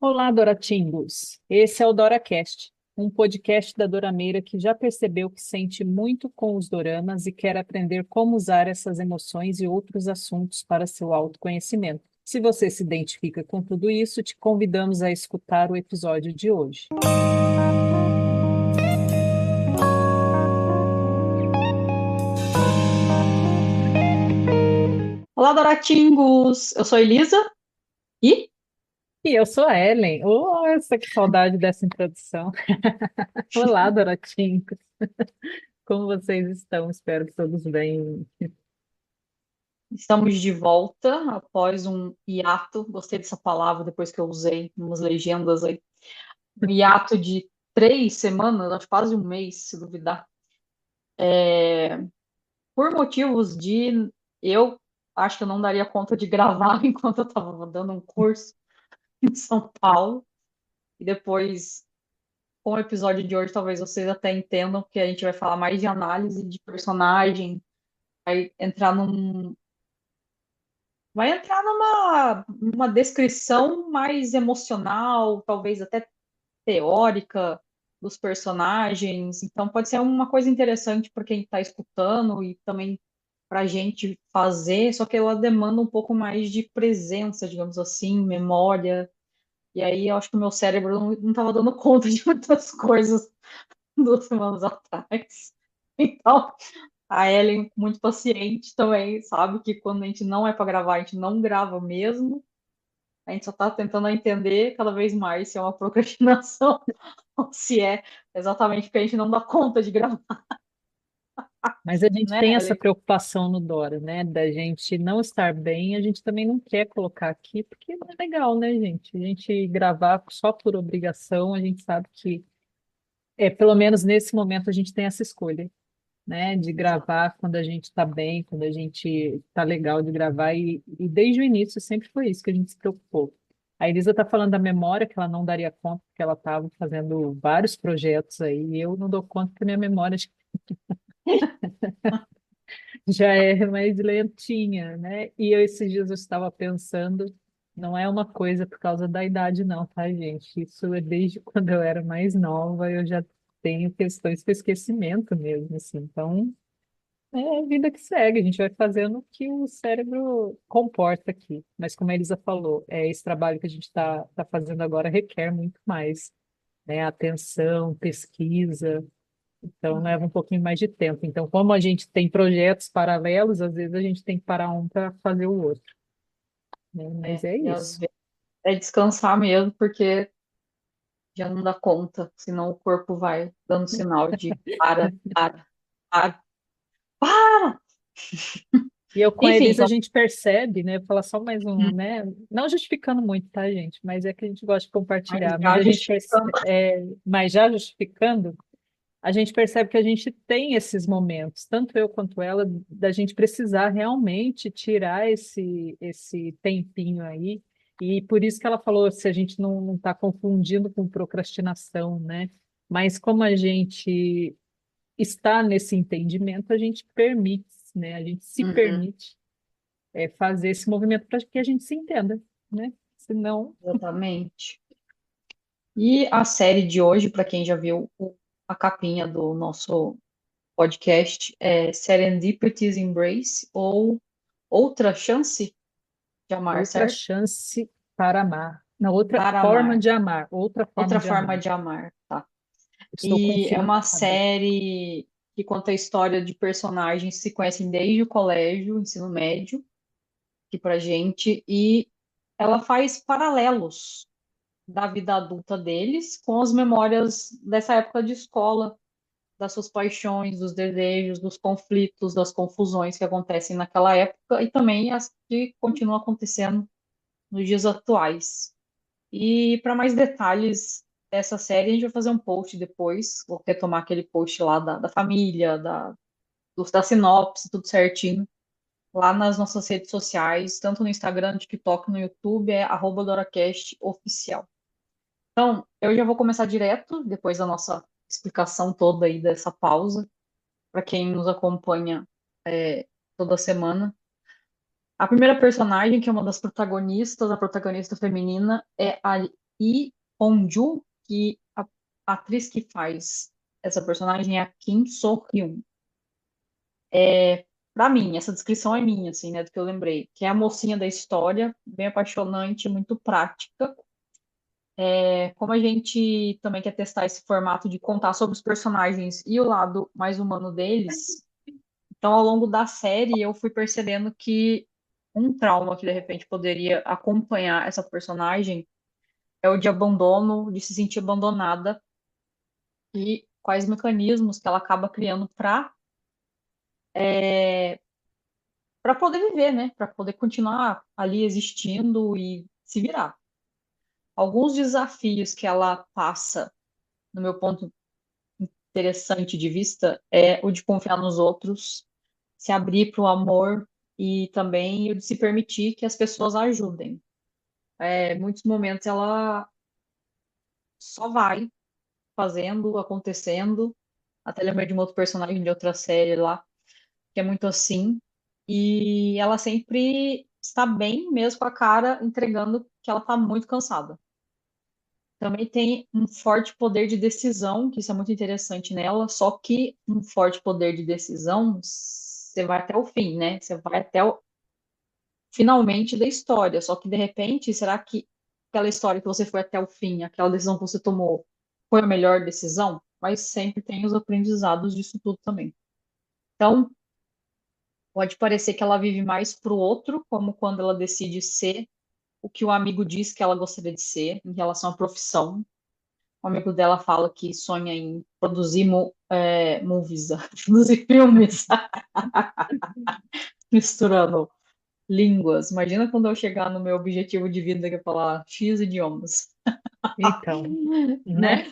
Olá, Doratingos! Esse é o DoraCast, um podcast da Dorameira que já percebeu que sente muito com os doramas e quer aprender como usar essas emoções e outros assuntos para seu autoconhecimento. Se você se identifica com tudo isso, te convidamos a escutar o episódio de hoje. Olá, Doratingos! Eu sou Elisa e E eu sou a Ellen. Nossa, que saudade dessa introdução! Olá, Doratingos! Como vocês estão? Espero que todos bem. estamos de volta após um hiato. Gostei dessa palavra depois que eu usei umas legendas aí. Um hiato de 3 semanas, acho quase um mês, se duvidar. Por motivos de eu acho que eu não daria conta de gravar enquanto eu estava dando um curso em São Paulo. E depois, com o episódio de hoje, talvez vocês até entendam que a gente vai falar mais de análise de personagem, vai entrar num vai entrar numa descrição mais emocional, talvez até teórica dos personagens. Então, pode ser uma coisa interessante para quem está escutando e também para a gente fazer, só que ela demanda um pouco mais de presença, digamos assim, memória. E aí eu acho que o meu cérebro não estava dando conta de muitas coisas 2 semanas atrás. Então, a Ellen, muito paciente também, sabe que quando a gente não é para gravar, a gente não grava mesmo. A gente só está tentando entender cada vez mais se é uma procrastinação ou se é exatamente porque a gente não dá conta de gravar, Mas a gente né, tem essa Ellen? preocupação no Dora, né? Da gente não estar bem, a gente também não quer colocar aqui, porque não é legal, né, gente? A gente gravar só por obrigação, a gente sabe que, pelo menos nesse momento, a gente tem essa escolha, né? De Exato. gravar quando a gente está bem, quando a gente está legal de gravar, e desde o início sempre foi isso que a gente se preocupou. A Elisa está falando da memória, que ela não daria conta, porque ela estava fazendo vários projetos aí, e eu não dou conta que minha memória já é mais lentinha, né? E eu, esses dias eu estava pensando, não é uma coisa por causa da idade, não, tá, gente? Isso é desde quando eu era mais nova, eu já tenho questões com esquecimento mesmo, assim. Então, é a vida que segue, a gente vai fazendo o que o cérebro comporta aqui. Mas como a Elisa falou, esse trabalho que a gente está fazendo agora requer muito mais, né? Atenção, pesquisa. Então, leva um pouquinho mais de tempo. Então, como a gente tem projetos paralelos, às vezes a gente tem que parar um para fazer o outro, né? Mas é E às isso. vezes é descansar mesmo, porque já não dá conta, senão o corpo vai dando sinal de para, para. E eu com a Enfim, Elisa a gente percebe, né? Vou falar só mais um, né? Não justificando muito, tá, gente? Mas é que a gente gosta de mas compartilhar. Mas já a gente justificando. percebe, mas já justificando, a gente percebe que a gente tem esses momentos, tanto eu quanto ela, da gente precisar realmente tirar esse tempinho aí. E por isso que ela falou, se a gente não está confundindo com procrastinação, né? Mas como a gente está nesse entendimento, a gente permite, né? A gente se Uhum, permite fazer esse movimento para que a gente se entenda, né? Senão, exatamente. E a série de hoje, para quem já viu a capinha do nosso podcast, é Serendipity's Embrace ou Outra Chance de Amar, outra certo? chance para amar. Na outra Para forma amar. de amar, outra forma Outra de forma amar. de amar, tá? Estou E é confiando uma em saber. série que conta a história de personagens que se conhecem desde o colégio, ensino médio, aqui pra gente, e ela faz paralelos da vida adulta deles com as memórias dessa época de escola, das suas paixões, dos desejos, dos conflitos, das confusões que acontecem naquela época e também as que continuam acontecendo nos dias atuais. E para mais detalhes dessa série, a gente vai fazer um post depois, vou retomar aquele post lá da família, da sinopse, tudo certinho, lá nas nossas redes sociais, tanto no Instagram, no TikTok, no YouTube, é @DoraCastOficial. Então, eu já vou começar direto, depois da nossa explicação toda aí dessa pausa, para quem nos acompanha toda semana. A primeira personagem, que é uma das protagonistas, a protagonista feminina, é a e Honju, que a atriz que faz essa personagem é a Kim So-hyun. Pra mim, essa descrição é minha, assim, né, do que eu lembrei, que é a mocinha da história, bem apaixonante, muito prática. Como a gente também quer testar esse formato de contar sobre os personagens e o lado mais humano deles, então ao longo da série eu fui percebendo que um trauma que de repente poderia acompanhar essa personagem é o de abandono, de se sentir abandonada e quais mecanismos que ela acaba criando para poder viver, né? Para poder continuar ali existindo e se virar. Alguns desafios que ela passa, no meu ponto interessante de vista, é o de confiar nos outros, se abrir para o amor e também o de se permitir que as pessoas a ajudem. Muitos momentos ela só vai fazendo, acontecendo. Até lembrei de um outro personagem de outra série lá, que é muito assim. E ela sempre está bem, mesmo com a cara entregando que ela está muito cansada. Também tem um forte poder de decisão, que isso é muito interessante nela, só que um forte poder de decisão, você vai até o fim, né? Você vai até o finalmente da história. Só que, de repente, será que aquela história que você foi até o fim, aquela decisão que você tomou, foi a melhor decisão? Mas sempre tem os aprendizados disso tudo também. Então, pode parecer que ela vive mais para o outro, como quando ela decide ser o que o amigo diz que ela gostaria de ser em relação à profissão. O amigo dela fala que sonha em produzir movies, produzir filmes, misturando línguas. Imagina quando eu chegar no meu objetivo de vida que é falar X idiomas, Então, né? né?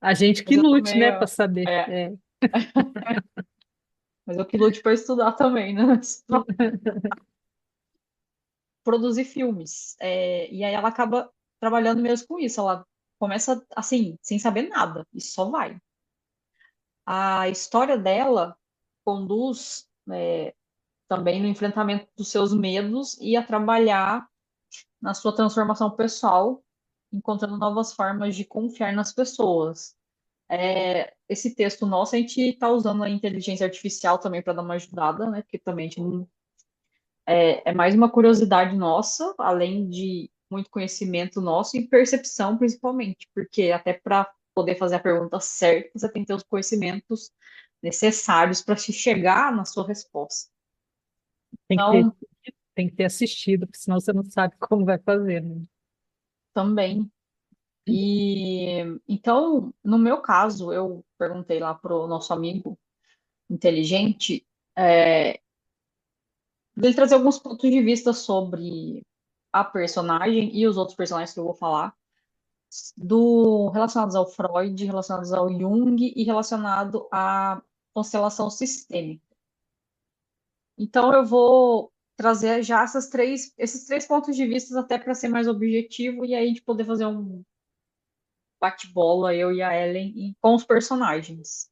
A gente Mas que eu tô lute, né, meio, para saber. é, mas eu que lute para estudar também, né? Produzir filmes. E aí ela acaba trabalhando mesmo com isso. Ela começa assim, sem saber nada, e só vai. A história dela conduz também no enfrentamento dos seus medos e a trabalhar na sua transformação pessoal, encontrando novas formas de confiar nas pessoas. Esse texto nosso, a gente está usando a inteligência artificial também para dar uma ajudada, né? Porque também a gente não é mais uma curiosidade nossa, além de muito conhecimento nosso e percepção, principalmente, porque até para poder fazer a pergunta certa, você tem que ter os conhecimentos necessários para se chegar na sua resposta. Tem que ter, Então, tem que ter assistido, porque senão você não sabe como vai fazer, né? também. E então, no meu caso, eu perguntei lá pro nosso amigo inteligente, dele trazer alguns pontos de vista sobre a personagem e os outros personagens que eu vou falar relacionados ao Freud, relacionados ao Jung e relacionado à constelação sistêmica. Então eu vou trazer já esses três pontos de vista até para ser mais objetivo e aí a gente poder fazer um bate-bola, eu e a Ellen, com os personagens.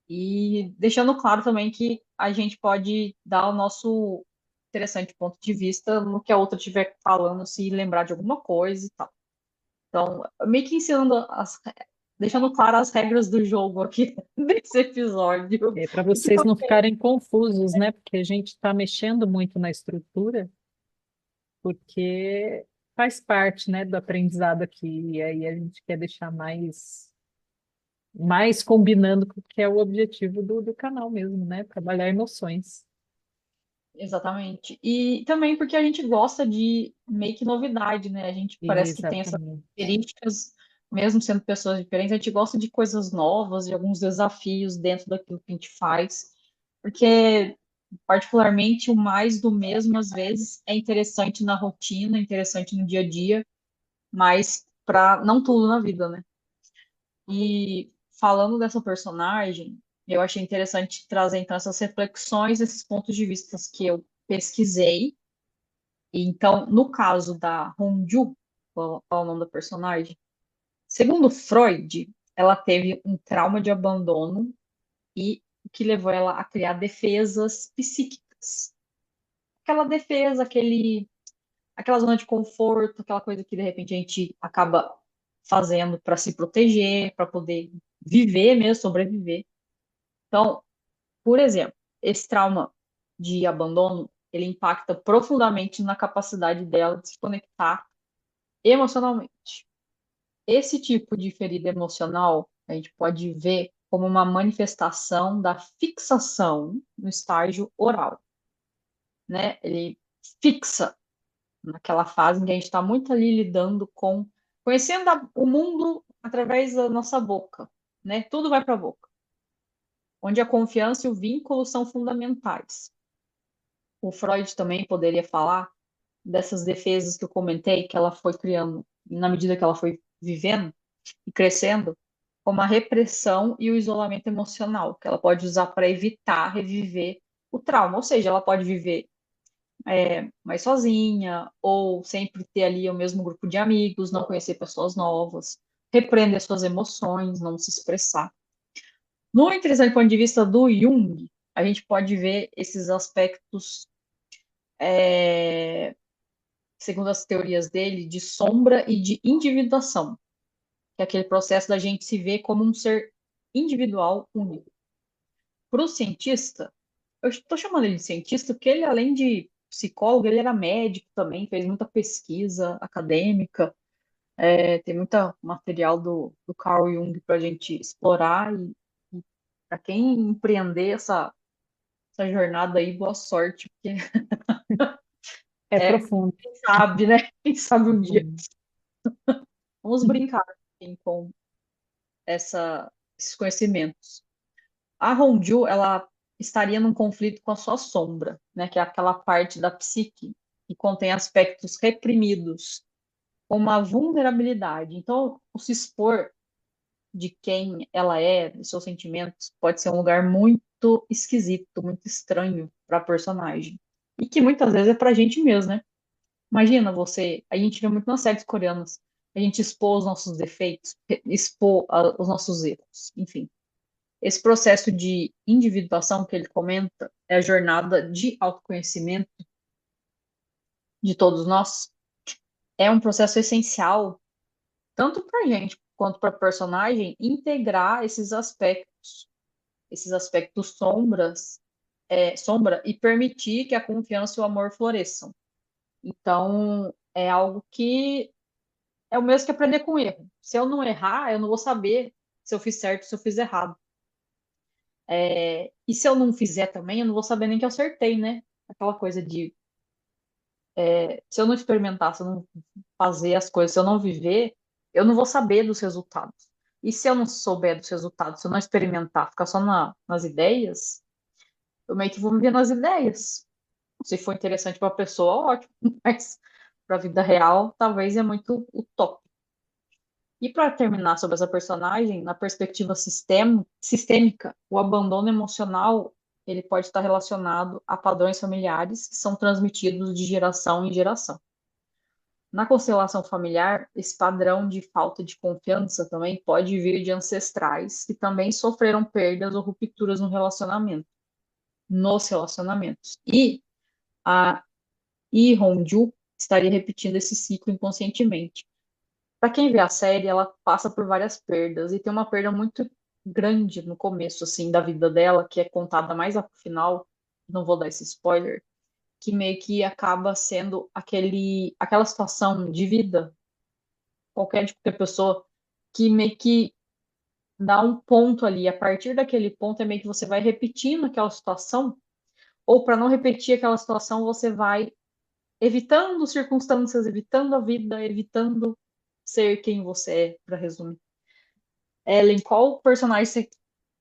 E deixando claro também que a gente pode dar o nosso interessante ponto de vista no que a outra estiver falando, se lembrar de alguma coisa e tal. Então, meio que deixando claro as regras do jogo aqui desse episódio. É para E que vocês não também, ficarem confusos, né? Porque a gente está mexendo muito na estrutura, porque faz parte, né, do aprendizado aqui. E aí a gente quer deixar mais combinando com o que é o objetivo do canal mesmo, né? Trabalhar emoções. exatamente. E também porque a gente gosta de meio que novidade, né? A gente parece que tem essas Exatamente. características, mesmo sendo pessoas diferentes, a gente gosta de coisas novas, de alguns desafios dentro daquilo que a gente faz. Porque particularmente o mais do mesmo, às vezes, é interessante na rotina, é interessante no dia a dia, mas para não tudo na vida, né? E falando dessa personagem, eu achei interessante trazer então essas reflexões, esses pontos de vista que eu pesquisei. E, então, no caso da Honju, qual é o nome da personagem? Segundo Freud, ela teve um trauma de abandono e o que levou ela a criar defesas psíquicas. Aquela defesa, aquela zona de conforto, aquela coisa que de repente a gente acaba fazendo para se proteger, para poder viver mesmo, sobreviver. Então, por exemplo, esse trauma de abandono, ele impacta profundamente na capacidade dela de se conectar emocionalmente. Esse tipo de ferida emocional a gente pode ver como uma manifestação da fixação no estágio oral, né? Ele fixa naquela fase em que a gente está muito ali lidando com, conhecendo o mundo através da nossa boca, né? Tudo vai para a boca, onde a confiança e o vínculo são fundamentais. O Freud também poderia falar dessas defesas que eu comentei, que ela foi criando na medida que ela foi vivendo e crescendo, como a repressão e o isolamento emocional, que ela pode usar para evitar reviver o trauma. Ou seja, ela pode viver mais sozinha, ou sempre ter ali o mesmo grupo de amigos, não conhecer pessoas novas, repreender suas emoções, não se expressar. No interessante ponto de vista do Jung, a gente pode ver esses aspectos, segundo as teorias dele, de sombra e de individuação, que é aquele processo da gente se ver como um ser individual único. Para o cientista, eu estou chamando ele de cientista porque ele, além de psicólogo, ele era médico também, fez muita pesquisa acadêmica, tem muito material do Carl Jung para a gente explorar e para quem empreender essa jornada aí, boa sorte, porque É profundo. quem sabe, né? Quem sabe um dia. Uhum. Vamos brincar assim, com esses conhecimentos. A Honju, ela estaria num conflito com a sua sombra, né, que é aquela parte da psique que contém aspectos reprimidos, como a vulnerabilidade. Então, o se expor de quem ela é, dos seus sentimentos, pode ser um lugar muito esquisito, muito estranho para a personagem. E que muitas vezes é para a gente mesmo, né? Imagina você, a gente vê muito nas séries coreanas, a gente expor os nossos defeitos, expor os nossos erros, enfim. Esse processo de individuação que ele comenta é a jornada de autoconhecimento de todos nós. É um processo essencial, tanto para a gente quanto para a personagem, integrar esses aspectos sombra, e permitir que a confiança e o amor floresçam. Então, é algo que é o mesmo que aprender com erro. Se eu não errar, eu não vou saber se eu fiz certo, se eu fiz errado. E se eu não fizer também, eu não vou saber nem que eu acertei, né? Aquela coisa de se eu não experimentar, se eu não fazer as coisas, se eu não viver, eu não vou saber dos resultados. E se eu não souber dos resultados, se eu não experimentar, ficar só nas ideias, eu meio que vou viver nas ideias. Se for interessante para a pessoa, ótimo, mas para a vida real, talvez é muito utópico. E para terminar sobre essa personagem, na perspectiva sistêmica, o abandono emocional ele pode estar relacionado a padrões familiares que são transmitidos de geração em geração. Na constelação familiar, esse padrão de falta de confiança também pode vir de ancestrais que também sofreram perdas ou rupturas no relacionamento, nos relacionamentos. E a Lee Hong-ju estaria repetindo esse ciclo inconscientemente. Para quem vê a série, ela passa por várias perdas e tem uma perda muito grande no começo assim da vida dela, que é contada mais ao final, não vou dar esse spoiler, que meio que acaba sendo aquela situação de vida, qualquer tipo de pessoa, que meio que dá um ponto ali, a partir daquele ponto é meio que você vai repetindo aquela situação, ou para não repetir aquela situação, você vai evitando circunstâncias, evitando a vida, evitando ser quem você é, para resumir. Ellen, qual personagem você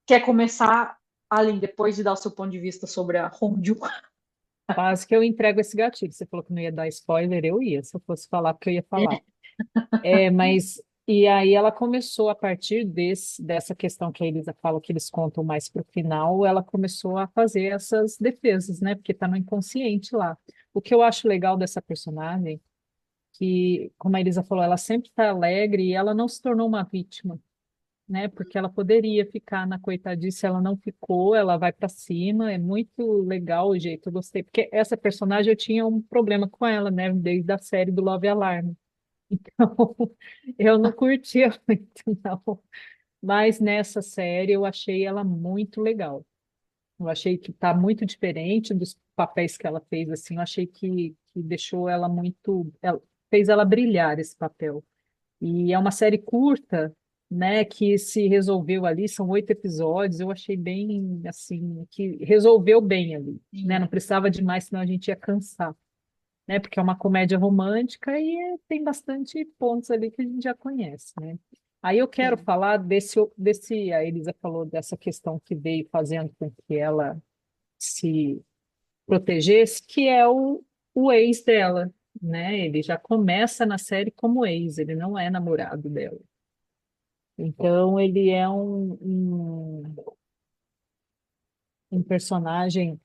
quer começar, Além, depois de dar o seu ponto de vista sobre a Honju? Quase que eu entrego esse gatilho. Você falou que não ia dar spoiler, eu ia. Se eu fosse falar, porque eu ia falar. Mas, e aí ela começou, a partir dessa questão que a Elisa fala, que eles contam mais para o final, ela começou a fazer essas defesas, né? Porque está no inconsciente lá. O que eu acho legal dessa personagem, que, como a Elisa falou, ela sempre está alegre e ela não se tornou uma vítima, né? Porque ela poderia ficar na coitadice, ela não ficou, ela vai para cima, é muito legal o jeito, eu gostei, porque essa personagem eu tinha um problema com ela, né? Desde a série do Love Alarm. Então, eu não curtia muito, não. Mas nessa série eu achei ela muito legal. Eu achei que está muito diferente dos papéis que ela fez, assim. Eu achei que deixou ela muito... fez ela brilhar esse papel. E é uma série curta, né, que se resolveu ali, são 8 episódios, eu achei bem, assim, que resolveu bem ali, né, Sim. não precisava de mais, senão a gente ia cansar, né, porque é uma comédia romântica e tem bastante pontos ali que a gente já conhece, né. Aí eu quero Sim. falar a Elisa falou dessa questão que veio fazendo com que ela se protegesse, que é o ex dela, né? Ele já começa na série como ex, ele não é namorado dela. Então, ele é um personagem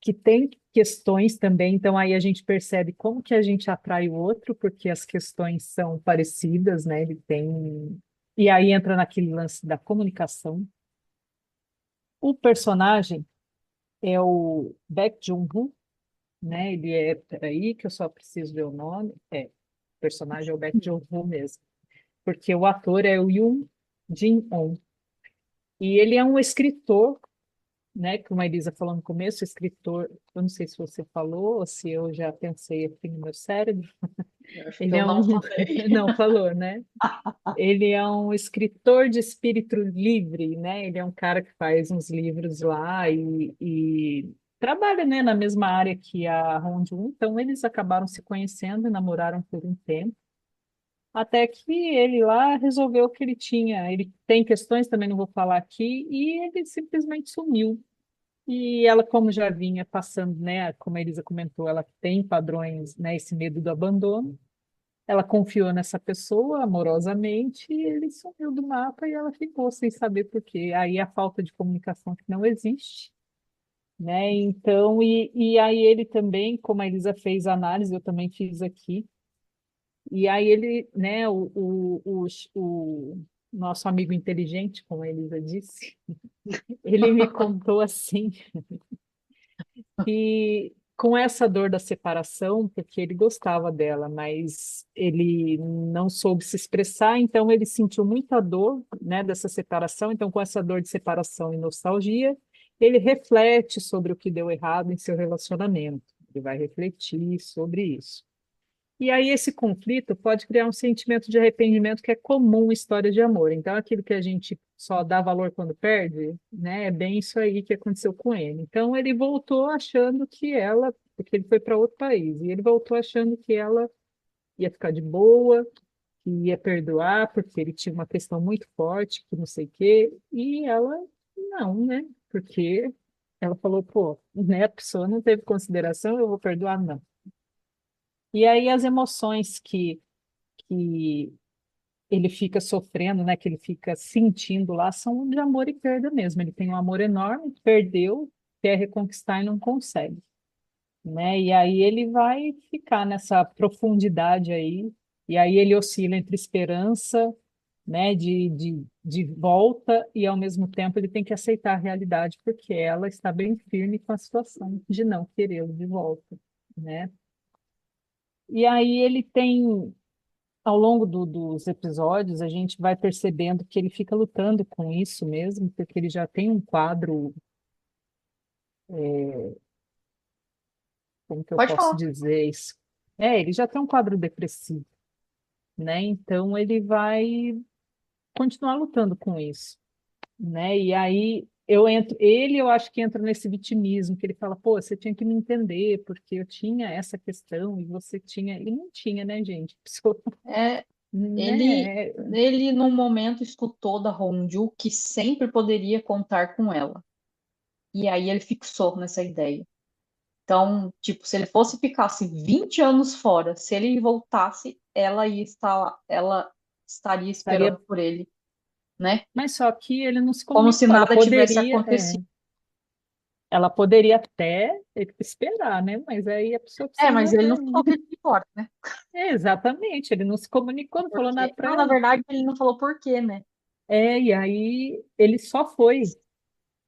que tem questões também. Então, aí a gente percebe como que a gente atrai o outro, porque as questões são parecidas, né? Ele tem. E aí entra naquele lance da comunicação. O personagem é o Baek Joon-ho, né? Ele é. Peraí, que eu só preciso ver o nome. É, o personagem é o Baek Joon-ho mesmo. Porque o ator é o Yoon Jin-on. E ele é um escritor, né, como a Elisa falou no começo, escritor, eu não sei se você falou ou se eu já pensei aqui no meu cérebro, Eu acho que ele eu é não um, falei. não falou, né? Ele é um escritor de espírito livre, né? Ele é um cara que faz uns livros lá e trabalha, né, na mesma área que a Hong-Joon, então eles acabaram se conhecendo e namoraram por um tempo. Até que ele lá resolveu que ele tinha, ele tem questões, também não vou falar aqui, e ele simplesmente sumiu. E ela, como já vinha passando, né, como a Elisa comentou, ela tem padrões, né, esse medo do abandono. Ela confiou nessa pessoa amorosamente e ele sumiu do mapa e ela ficou sem saber por quê. Aí a falta de comunicação que não existe, né? Então, e aí ele também, como a Elisa fez a análise, eu também fiz aqui. E aí ele, né, o nosso amigo inteligente, como a Elisa disse, ele me contou assim que com essa dor da separação, porque ele gostava dela, mas ele não soube se expressar, então ele sentiu muita dor, né, dessa separação. Então, com essa dor de separação e nostalgia, ele reflete sobre o que deu errado em seu relacionamento. Ele vai refletir sobre isso. E aí esse conflito pode criar um sentimento de arrependimento que é comum em história de amor. Então, aquilo que a gente só dá valor quando perde, né, é bem isso aí que aconteceu com ele. Então, ele voltou achando que ela, porque ele foi para outro país, e ele voltou achando que ela ia ficar de boa, que ia perdoar, porque ele tinha uma questão muito forte, que não sei o quê, e ela não, né? Porque ela falou, pô, né, a pessoa não teve consideração, eu vou perdoar, não. E aí as emoções que ele fica sofrendo, né, que ele fica sentindo lá, são de amor e perda mesmo. Ele tem um amor enorme, perdeu, quer reconquistar e não consegue, né? E aí ele vai ficar nessa profundidade aí, e aí ele oscila entre esperança, né, de volta, e ao mesmo tempo ele tem que aceitar a realidade, porque ela está bem firme com a situação de não querê-lo de volta, né? E aí ele tem ao longo dos episódios, a gente vai percebendo que ele fica lutando com isso mesmo, porque ele já tem um quadro, como que eu Pode posso falar. dizer isso? Ele já tem um quadro depressivo, né? Então ele vai continuar lutando com isso, né? E aí eu acho que entra nesse vitimismo, que ele fala, pô, você tinha que me entender, porque eu tinha essa questão e você tinha, e não tinha, né, gente? A pessoa, É, ele, né? ele, num momento, escutou da Honju que sempre poderia contar com ela. E aí ele fixou nessa ideia. Então, tipo, se ele fosse ficasse 20 anos fora, se ele voltasse, ela estaria Estaria. esperando por ele, né? Mas só que ele não se Como se comunicou. Ela nada tivesse poderia, acontecido. ela poderia até esperar, né? Mas aí a pessoa É, mas precisa. ele não falou que ele ia embora, né? Exatamente, ele não se comunicou, não Por falou nada quê? para Não, na ela. verdade, ele não falou por quê, né? E aí ele só foi.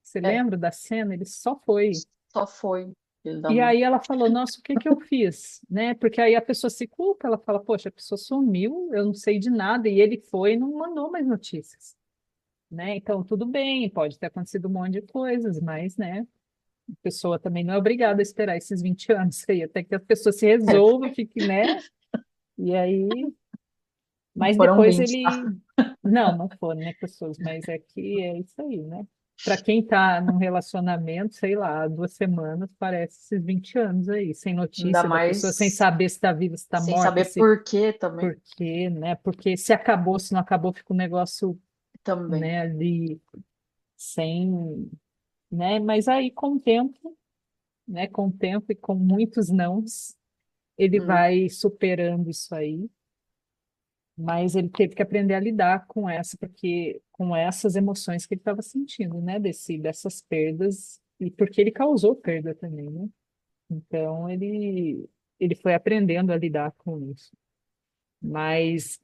Você É, lembra da cena? Ele só foi. só foi. filho da E mãe. aí ela falou, nossa, o que que eu fiz? Né? Porque aí a pessoa se culpa, ela fala, poxa, a pessoa sumiu, eu não sei de nada, e ele foi e não mandou mais notícias, né? Então, tudo bem, pode ter acontecido um monte de coisas, mas, né, a pessoa também não é obrigada a esperar esses 20 anos aí, até que a pessoa se É, resolva, fique, né? E aí, mas foram depois 20, tá? ele, não foram, né, pessoas, mas é que é isso aí, né? Para quem está num relacionamento, sei lá, 2 semanas, parece esses 20 anos aí, sem Ainda notícia da pessoa, sem mais saber se está viva, se está sem morta, saber se por quê também. por quê, né? Porque se acabou, se não acabou, fica um negócio, Também. né, ali sem, né? Mas aí com o tempo, né, com o tempo e com muitos nãos, ele Hum, vai superando isso aí. Mas ele teve que aprender a lidar com essa, porque com essas emoções que ele estava sentindo, né, dessas perdas, e porque ele causou perda também, né? Então ele foi aprendendo a lidar com isso. Mas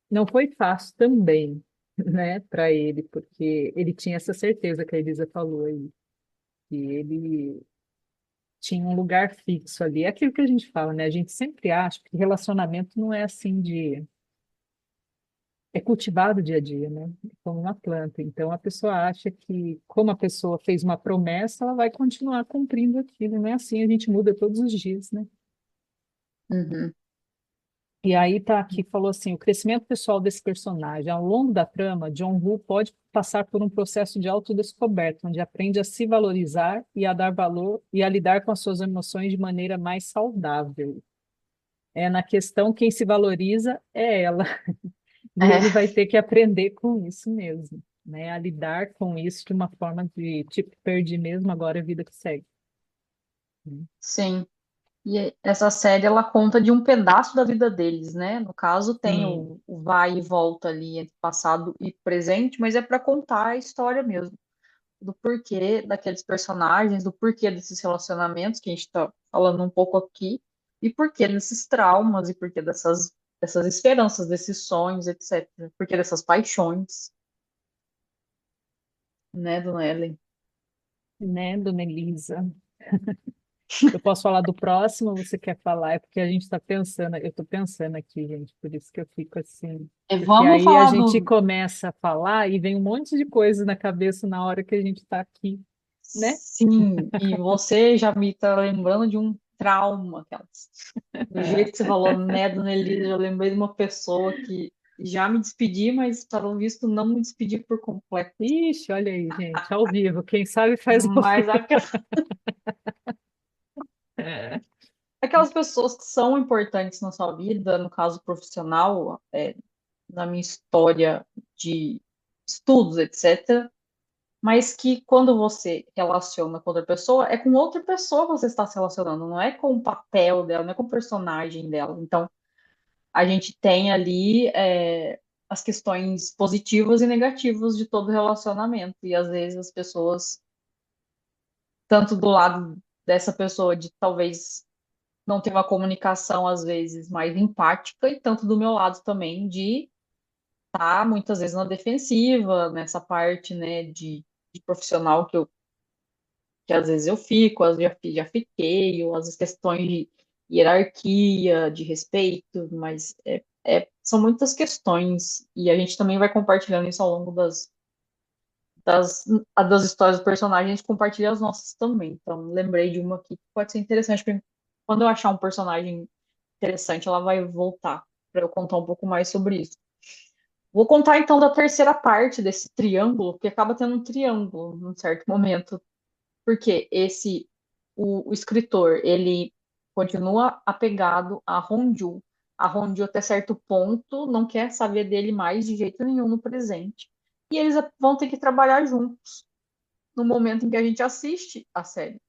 não foi fácil também, né, para ele, porque ele tinha essa certeza que a Elisa falou aí, que ele tinha um lugar fixo ali. É aquilo que a gente fala, né? A gente sempre acha que relacionamento não é assim de é cultivado dia a dia, né? Como uma planta. Então a pessoa acha que, como a pessoa fez uma promessa, ela vai continuar cumprindo aquilo. Não é assim, a gente muda todos os dias, né? uhum. E aí tá aqui, falou assim, o crescimento pessoal desse personagem. Ao longo da trama, John Woo pode passar por um processo de autodescoberta, onde aprende a se valorizar e a dar valor e a lidar com as suas emoções de maneira mais saudável. É na questão, quem se valoriza é ela. E É, ele vai ter que aprender com isso mesmo, né? A lidar com isso de uma forma de, tipo, perdi mesmo, agora é a vida que segue. sim. E essa série, ela conta de um pedaço da vida deles, né? No caso, tem Sim, o vai e volta ali entre passado e presente, mas é para contar a história mesmo, do porquê daqueles personagens, do porquê desses relacionamentos que a gente está falando um pouco aqui, e porquê desses traumas, e porquê dessas esperanças, desses sonhos, etc. Porquê dessas paixões, né, dona Ellen? né, dona Elisa? Eu posso falar do próximo ou você quer falar? É porque a gente está pensando, eu estou pensando aqui, gente, por isso que eu fico assim. E Porque vamos aí a falar gente do. começa a falar e vem um monte de coisa na cabeça na hora que a gente está aqui, né? Sim, e você já me está lembrando de um trauma, aquelas. Do jeito que você falou, né, dona Elisa, eu lembrei de uma pessoa que já me despedi, mas, pelo visto, não me despedi por completo. Ixi, olha aí, gente, ao vivo. Quem sabe faz ao Mas vivo. É. aquelas pessoas que são importantes na sua vida, no caso profissional, na minha história de estudos, etc., mas que quando você relaciona com outra pessoa, é com outra pessoa que você está se relacionando, não é com o papel dela, não é com o personagem dela. Então, a gente tem ali as questões positivas e negativas de todo relacionamento. E às vezes as pessoas, tanto do lado dessa pessoa de talvez não ter uma comunicação às vezes mais empática, e tanto do meu lado também de estar muitas vezes na defensiva, nessa parte, né, de profissional que às vezes eu fico, às vezes já fiquei, ou às vezes questões de hierarquia, de respeito, mas são muitas questões, e a gente também vai compartilhando isso ao longo das, das histórias dos personagens, a gente compartilha as nossas também. Então, lembrei de uma aqui que pode ser interessante, porque quando eu achar um personagem interessante, ela vai voltar para eu contar um pouco mais sobre isso. Vou contar então da terceira parte desse triângulo, porque acaba tendo um triângulo num certo momento, porque o escritor, ele continua apegado a Honju. A Honju, até certo ponto, não quer saber dele mais de jeito nenhum no presente. E eles vão ter que trabalhar juntos no momento em que a gente assiste a série.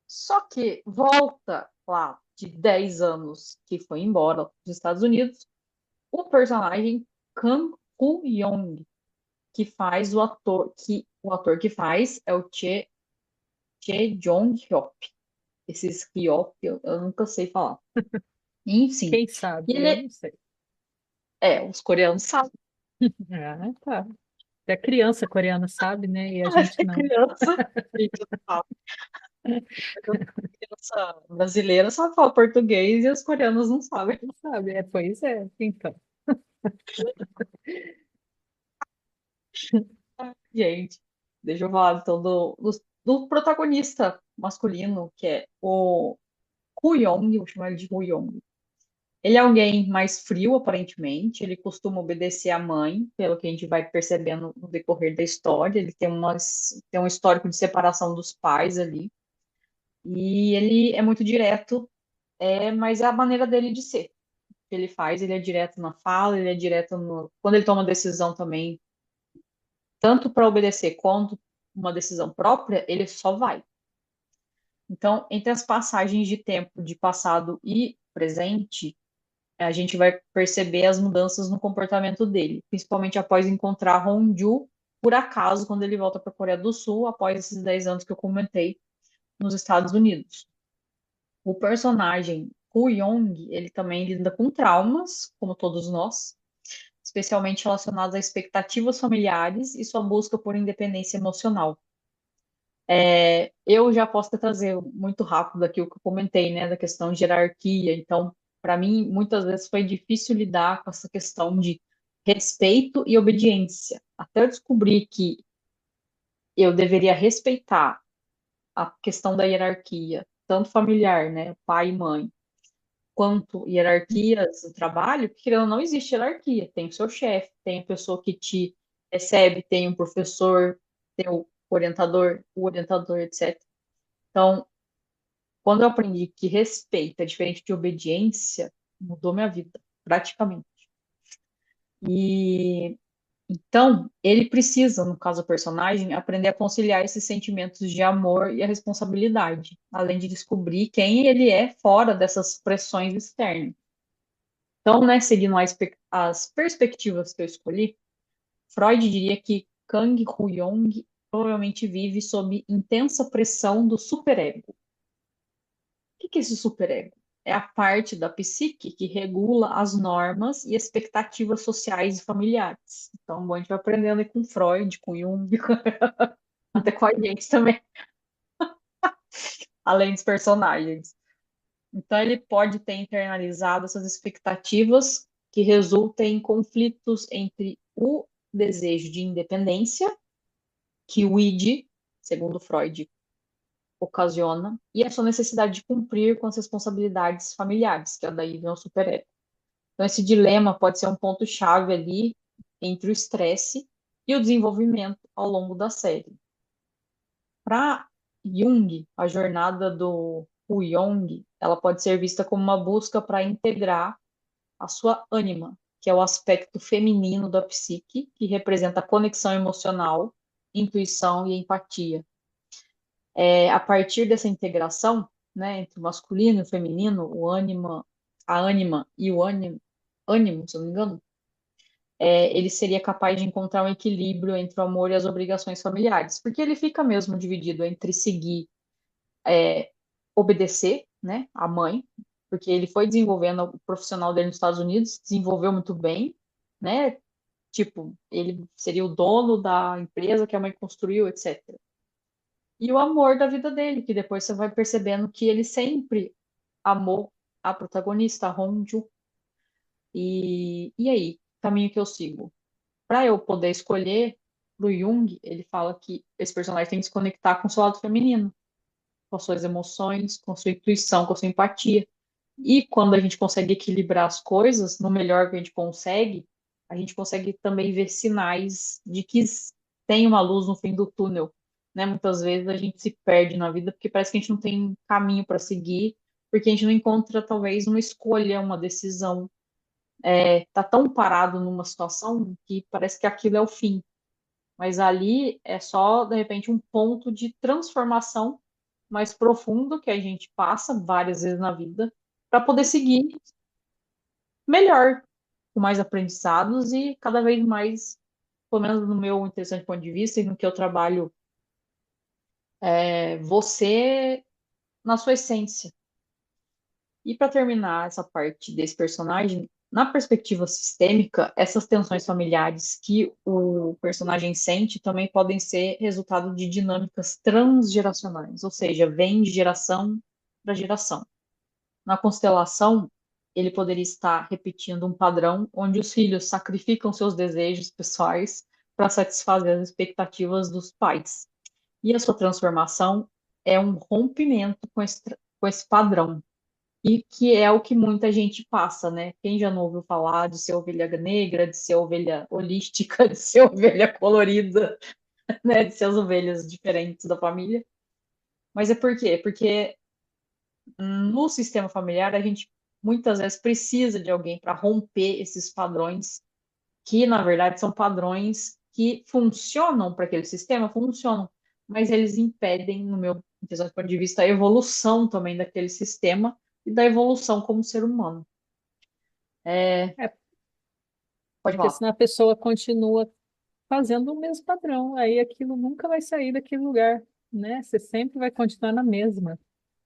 Só que volta lá de 10 anos que foi embora dos Estados Unidos, o personagem Kang Koo-young, que faz o ator que faz é o Che Jong-hyuk. Esses Hyop, eu nunca sei falar. Enfim, Quem e sabe? Eu ele não sei. os coreanos sabem. Ah, tá. Até criança coreana sabe, né? E a gente Até não. criança. Gente, eu falo, criança brasileira só fala português e os coreanos não sabem. Não sabe, pois é. Então, Gente, deixa eu falar então do protagonista masculino, que é o Hu Yong, vou chamar ele de Hu Yong. Ele é alguém mais frio, aparentemente. Ele costuma obedecer à mãe, pelo que a gente vai percebendo no decorrer da história. Ele tem um histórico de separação dos pais ali. E ele é muito direto, mas é a maneira dele de ser. O que ele faz, ele é direto na fala, ele é direto no. Quando ele toma decisão também, tanto para obedecer quanto uma decisão própria, ele só vai. Então, entre as passagens de tempo de passado e presente, a gente vai perceber as mudanças no comportamento dele, principalmente após encontrar Hongju, por acaso, quando ele volta para a Coreia do Sul, após esses 10 anos que eu comentei nos Estados Unidos. O personagem Hu Yong, ele também lida com traumas, como todos nós, especialmente relacionados a expectativas familiares e sua busca por independência emocional. Eu já posso trazer muito rápido aqui o que eu comentei, né, da questão de hierarquia. Então, para mim, muitas vezes foi difícil lidar com essa questão de respeito e obediência. Até eu descobrir que eu deveria respeitar a questão da hierarquia, tanto familiar, né, pai e mãe, quanto hierarquias do trabalho, porque querendo ou não existe hierarquia. Tem o seu chefe, tem a pessoa que te recebe, tem o professor, tem o orientador, etc. Então, quando eu aprendi que respeito é diferente de obediência, mudou minha vida, praticamente. E então, ele precisa, no caso do personagem, aprender a conciliar esses sentimentos de amor e a responsabilidade, além de descobrir quem ele é fora dessas pressões externas. Então, né, seguindo as perspectivas que eu escolhi, Freud diria que Kang Huyong provavelmente vive sob intensa pressão do superego. Que é esse superego? É a parte da psique que regula as normas e expectativas sociais e familiares. Então, bom, a gente vai aprendendo aí com Freud, com Jung, até com a gente também, além dos personagens. Então, ele pode ter internalizado essas expectativas que resultem em conflitos entre o desejo de independência, que o id, segundo Freud, ocasiona, e a sua necessidade de cumprir com as responsabilidades familiares, que é daí vem o superego. Então, esse dilema pode ser um ponto-chave ali entre o estresse e o desenvolvimento ao longo da série. Para Jung, a jornada do Huyong, ela pode ser vista como uma busca para integrar a sua ânima, que é o aspecto feminino da psique, que representa a conexão emocional, intuição e empatia. A partir dessa integração, né, entre o masculino e o feminino, a ânima e o ânimo, se eu não me engano, ele seria capaz de encontrar um equilíbrio entre o amor e as obrigações familiares, porque ele fica mesmo dividido entre seguir, obedecer, né, a mãe, porque ele foi desenvolvendo o profissional dele nos Estados Unidos, desenvolveu muito bem, né, tipo, ele seria o dono da empresa que a mãe construiu, etc. E o amor da vida dele, que depois você vai percebendo que ele sempre amou a protagonista, a Honju. E aí, caminho que eu sigo? Para eu poder escolher, pro Jung, ele fala que esse personagem tem que se conectar com o seu lado feminino, com as suas emoções, com a sua intuição, com a sua empatia. E quando a gente consegue equilibrar as coisas, no melhor que a gente consegue também ver sinais de que tem uma luz no fim do túnel, né? Muitas vezes a gente se perde na vida porque parece que a gente não tem caminho para seguir, porque a gente não encontra talvez uma escolha, uma decisão. Tá tão parado numa situação que parece que aquilo é o fim. Mas ali é só, de repente, um ponto de transformação mais profundo que a gente passa várias vezes na vida para poder seguir melhor, com mais aprendizados e cada vez mais, pelo menos no meu interessante ponto de vista e no que eu trabalho, você na sua essência. E para terminar essa parte desse personagem, na perspectiva sistêmica, essas tensões familiares que o personagem sente também podem ser resultado de dinâmicas transgeracionais, ou seja, vem de geração para geração. Na constelação, ele poderia estar repetindo um padrão onde os filhos sacrificam seus desejos pessoais para satisfazer as expectativas dos pais. E a sua transformação é um rompimento com esse padrão. E que é o que muita gente passa, né? Quem já não ouviu falar de ser ovelha negra, de ser ovelha holística, de ser ovelha colorida, né? De ser as ovelhas diferentes da família. Mas é por quê? Porque no sistema familiar a gente muitas vezes precisa de alguém para romper esses padrões, que na verdade são padrões que funcionam para aquele sistema, funcionam, mas eles impedem, no meu ponto de vista, a evolução também daquele sistema e da evolução como ser humano. É, É pode porque falar. senão a pessoa continua fazendo o mesmo padrão, aí aquilo nunca vai sair daquele lugar, né? Você sempre vai continuar na mesma,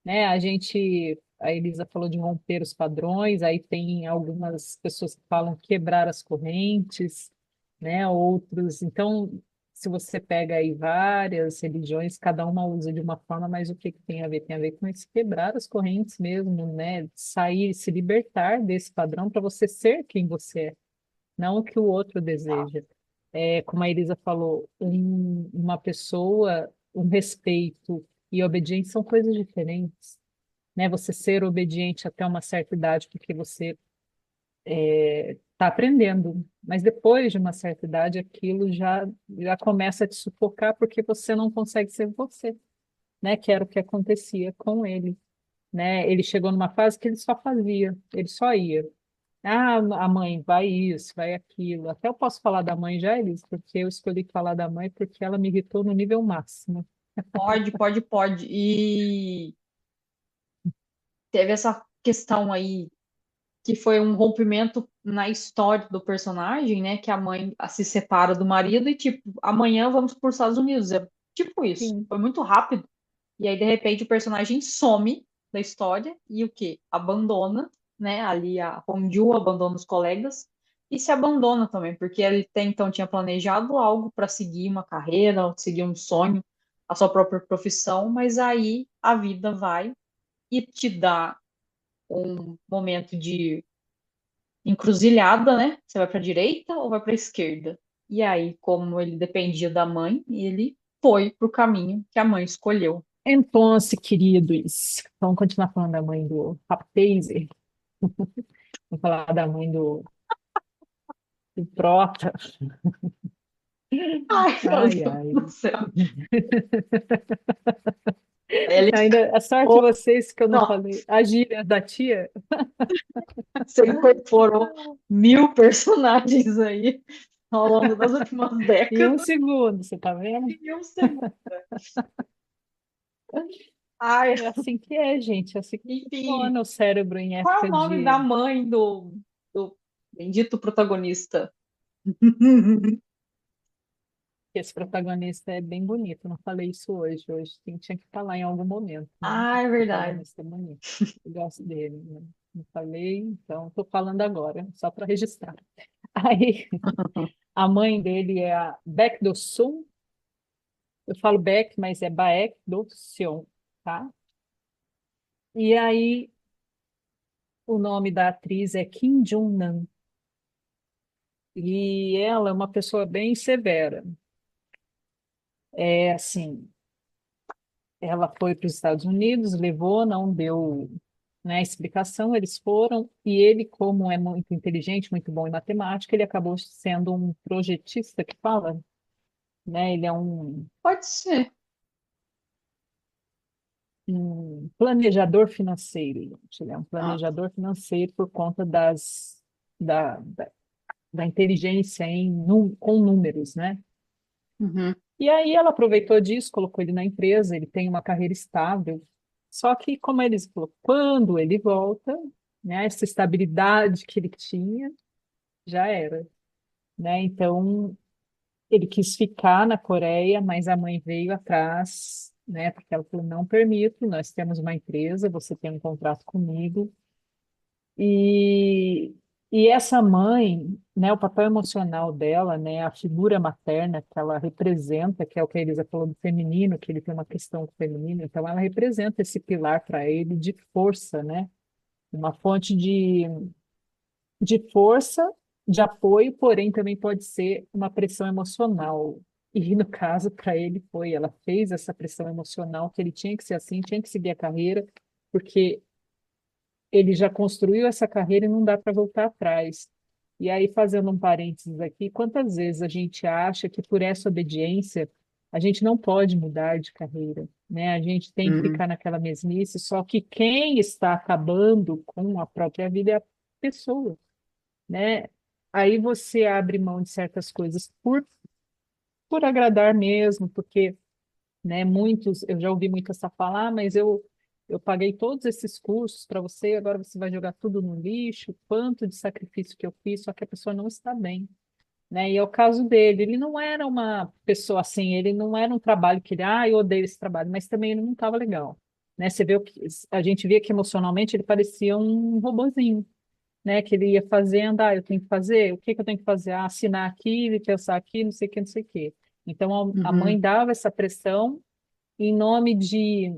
né? A Elisa falou de romper os padrões, aí tem algumas pessoas que falam quebrar as correntes, né? Outros, então, se você pega aí várias religiões, cada uma usa de uma forma, mas o que que tem a ver? Tem a ver com esse quebrar as correntes mesmo, né? Sair, se libertar desse padrão para você ser quem você é, não o que o outro deseja. É, como a Elisa falou, uma pessoa, um respeito e obediência são coisas diferentes, né? Você ser obediente até uma certa idade porque você está aprendendo, mas depois de uma certa idade aquilo já começa a te sufocar porque você não consegue ser você, né? Que era o que acontecia com ele, né? Ele chegou numa fase que ele só fazia, ele só ia. Ah, a mãe, vai isso, vai aquilo. Até eu posso falar da mãe já, Elis, porque eu escolhi falar da mãe porque ela me irritou no nível máximo. Pode, pode, pode. E teve essa questão aí que foi um rompimento na história do personagem, né? Que a mãe se separa do marido e, tipo, amanhã vamos para os Estados Unidos. É tipo isso. Sim. Foi muito rápido. E aí, de repente, o personagem some da história e o quê? Abandona, né? Ali a Hongju abandona os colegas e se abandona também, porque ele até então tinha planejado algo para seguir uma carreira, seguir um sonho, a sua própria profissão, mas aí a vida vai e te dá um momento de encruzilhada, né? Você vai para a direita ou vai para a esquerda? E aí, como ele dependia da mãe, ele foi para o caminho que a mãe escolheu. Então, queridos, vamos continuar falando da mãe do rapaz. Vamos falar da mãe do Prota. Ai, meu Ai, Deus do ai. céu. Ele, Ainda a sorte de oh, vocês que eu não não, falei. A gíria da tia. você incorporou 1.000 personagens aí ao longo das últimas Em um décadas segundo, você tá vendo? em um segundo. Ai, É assim que é, gente. É assim que enfim, funciona o cérebro em qual é o época nome da de. mãe do bendito protagonista? Esse protagonista é bem bonito. Não falei isso hoje. Hoje tinha que falar em algum momento, né? Ah, é O verdade. protagonista é bonito. Eu gosto dele, né? Não falei, então estou falando agora, só para registrar. Aí, a mãe dele é a Baek Do-sun. Eu falo Baek, mas é Baek Do-seon, tá? E aí, o nome da atriz é Kim Jong-nam. E ela é uma pessoa bem severa. É assim, ela foi para os Estados Unidos, levou, não deu, né, explicação, eles foram, e ele, como é muito inteligente, muito bom em matemática, ele acabou sendo um projetista que fala, né? Ele é Pode ser. um planejador financeiro, gente. Ele é um Ah, planejador financeiro por conta da inteligência com números, né? uhum. E aí ela aproveitou disso, colocou ele na empresa, ele tem uma carreira estável. Só que, como eles falou, quando ele volta, né, essa estabilidade que ele tinha já era, né? Então, ele quis ficar na Coreia, mas a mãe veio atrás, né? Porque ela falou, não permito, nós temos uma empresa, você tem um contrato comigo. E, E essa mãe, né, o papel emocional dela, né, a figura materna que ela representa, que é o que a Elisa falou do feminino, que ele tem uma questão feminina, então ela representa esse pilar para ele de força, né, uma fonte de força, de apoio, porém também pode ser uma pressão emocional. E no caso, para ele foi, ela fez essa pressão emocional que ele tinha que ser assim, tinha que seguir a carreira, porque ele já construiu essa carreira e não dá para voltar atrás. E aí, fazendo um parênteses aqui, quantas vezes a gente acha que por essa obediência a gente não pode mudar de carreira, né? A gente tem que Uhum, ficar naquela mesmice, só que quem está acabando com a própria vida é a pessoa, né? Aí você abre mão de certas coisas por agradar mesmo, porque, né, muitos, eu já ouvi muito essa falar, mas eu paguei todos esses cursos para você, agora você vai jogar tudo no lixo, quanto de sacrifício que eu fiz, só que a pessoa não está bem, né? E é o caso dele, ele não era uma pessoa assim, ele não era um trabalho que ele, eu odeio esse trabalho, mas também ele não estava legal, né? Você vê o que a gente via que emocionalmente ele parecia um robozinho, né? Que ele ia fazendo, eu tenho que fazer, o que que eu tenho que fazer? Assinar aqui, pensar aqui, não sei o que, não sei o que. Então a mãe uhum, dava essa pressão em nome de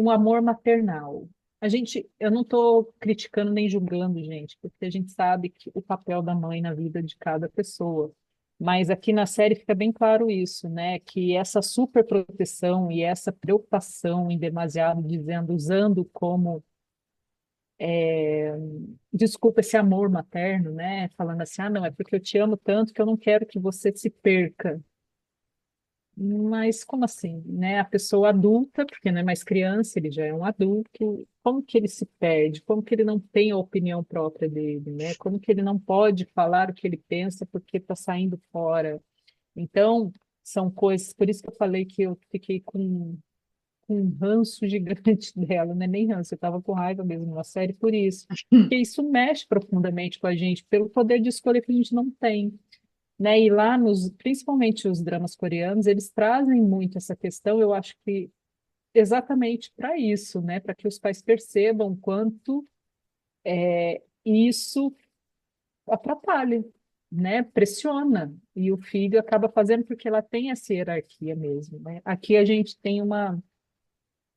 um amor maternal. Eu não estou criticando nem julgando, gente, porque a gente sabe que o papel da mãe na vida de cada pessoa. Mas aqui na série fica bem claro isso, né? Que essa superproteção e essa preocupação em demasiado, dizendo, usando como desculpa esse amor materno, né? Falando assim, não, é porque eu te amo tanto que eu não quero que você se perca. Mas como assim, né? A pessoa adulta, porque não é mais criança, ele já é um adulto, como que ele se perde? Como que ele não tem a opinião própria dele, né? Como que ele não pode falar o que ele pensa porque está saindo fora? Então, são coisas, por isso que eu falei que eu fiquei com um ranço gigante dela, não é nem ranço, eu estava com raiva mesmo na série por isso. Porque isso mexe profundamente com a gente, pelo poder de escolha que a gente não tem, né? E lá principalmente os dramas coreanos, eles trazem muito essa questão, eu acho que exatamente para isso, né? Para que os pais percebam quanto isso atrapalha, né? Pressiona e o filho acaba fazendo porque ela tem essa hierarquia mesmo, né? Aqui a gente tem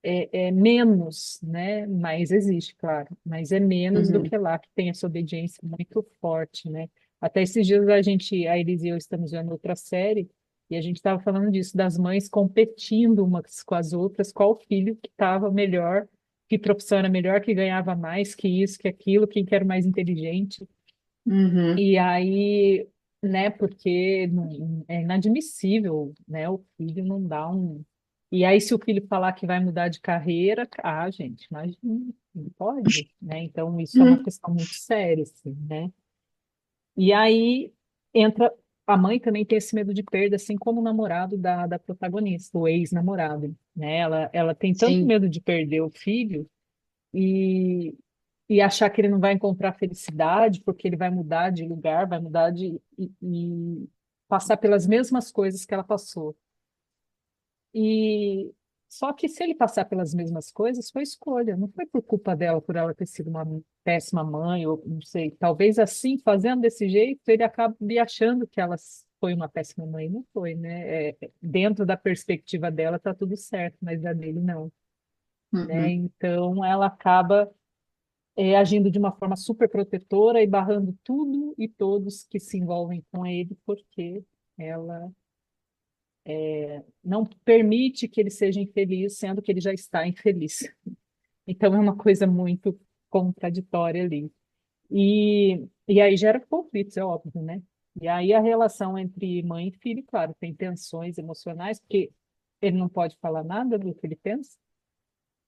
é menos, né? Mas existe, claro, mas é menos do uhum. que lá, que tem essa obediência muito forte, né? Até esses dias a Elis e eu estamos vendo outra série, e a gente estava falando disso, das mães competindo umas com as outras, qual filho que estava melhor, que profissão era melhor, que ganhava mais, que isso, que aquilo, quem que era o mais inteligente. Uhum. E aí, né, porque é inadmissível, né, o filho não dá um. E aí, se o filho falar que vai mudar de carreira, gente, imagina, não pode, né? Então, isso é uma Uhum. questão muito séria, assim, né? E aí entra. A mãe também tem esse medo de perda, assim como o namorado da protagonista, o ex-namorado, né? Ela tem tanto Sim. medo de perder o filho e, e achar que ele não vai encontrar felicidade porque ele vai mudar de lugar, vai mudar e passar pelas mesmas coisas que ela passou. E só que se ele passar pelas mesmas coisas, foi escolha, não foi por culpa dela, por ela ter sido uma péssima mãe, ou não sei, talvez assim, fazendo desse jeito, ele acabe achando que ela foi uma péssima mãe, não foi, né? Dentro da perspectiva dela, tá tudo certo, mas da dele não, né? Uhum. Então ela acaba agindo de uma forma super protetora e barrando tudo e todos que se envolvem com ele, porque ela não permite que ele seja infeliz, sendo que ele já está infeliz. Então é uma coisa muito contraditória ali. E aí gera conflitos, é óbvio, né? E aí a relação entre mãe e filho, claro, tem tensões emocionais, porque ele não pode falar nada do que ele pensa,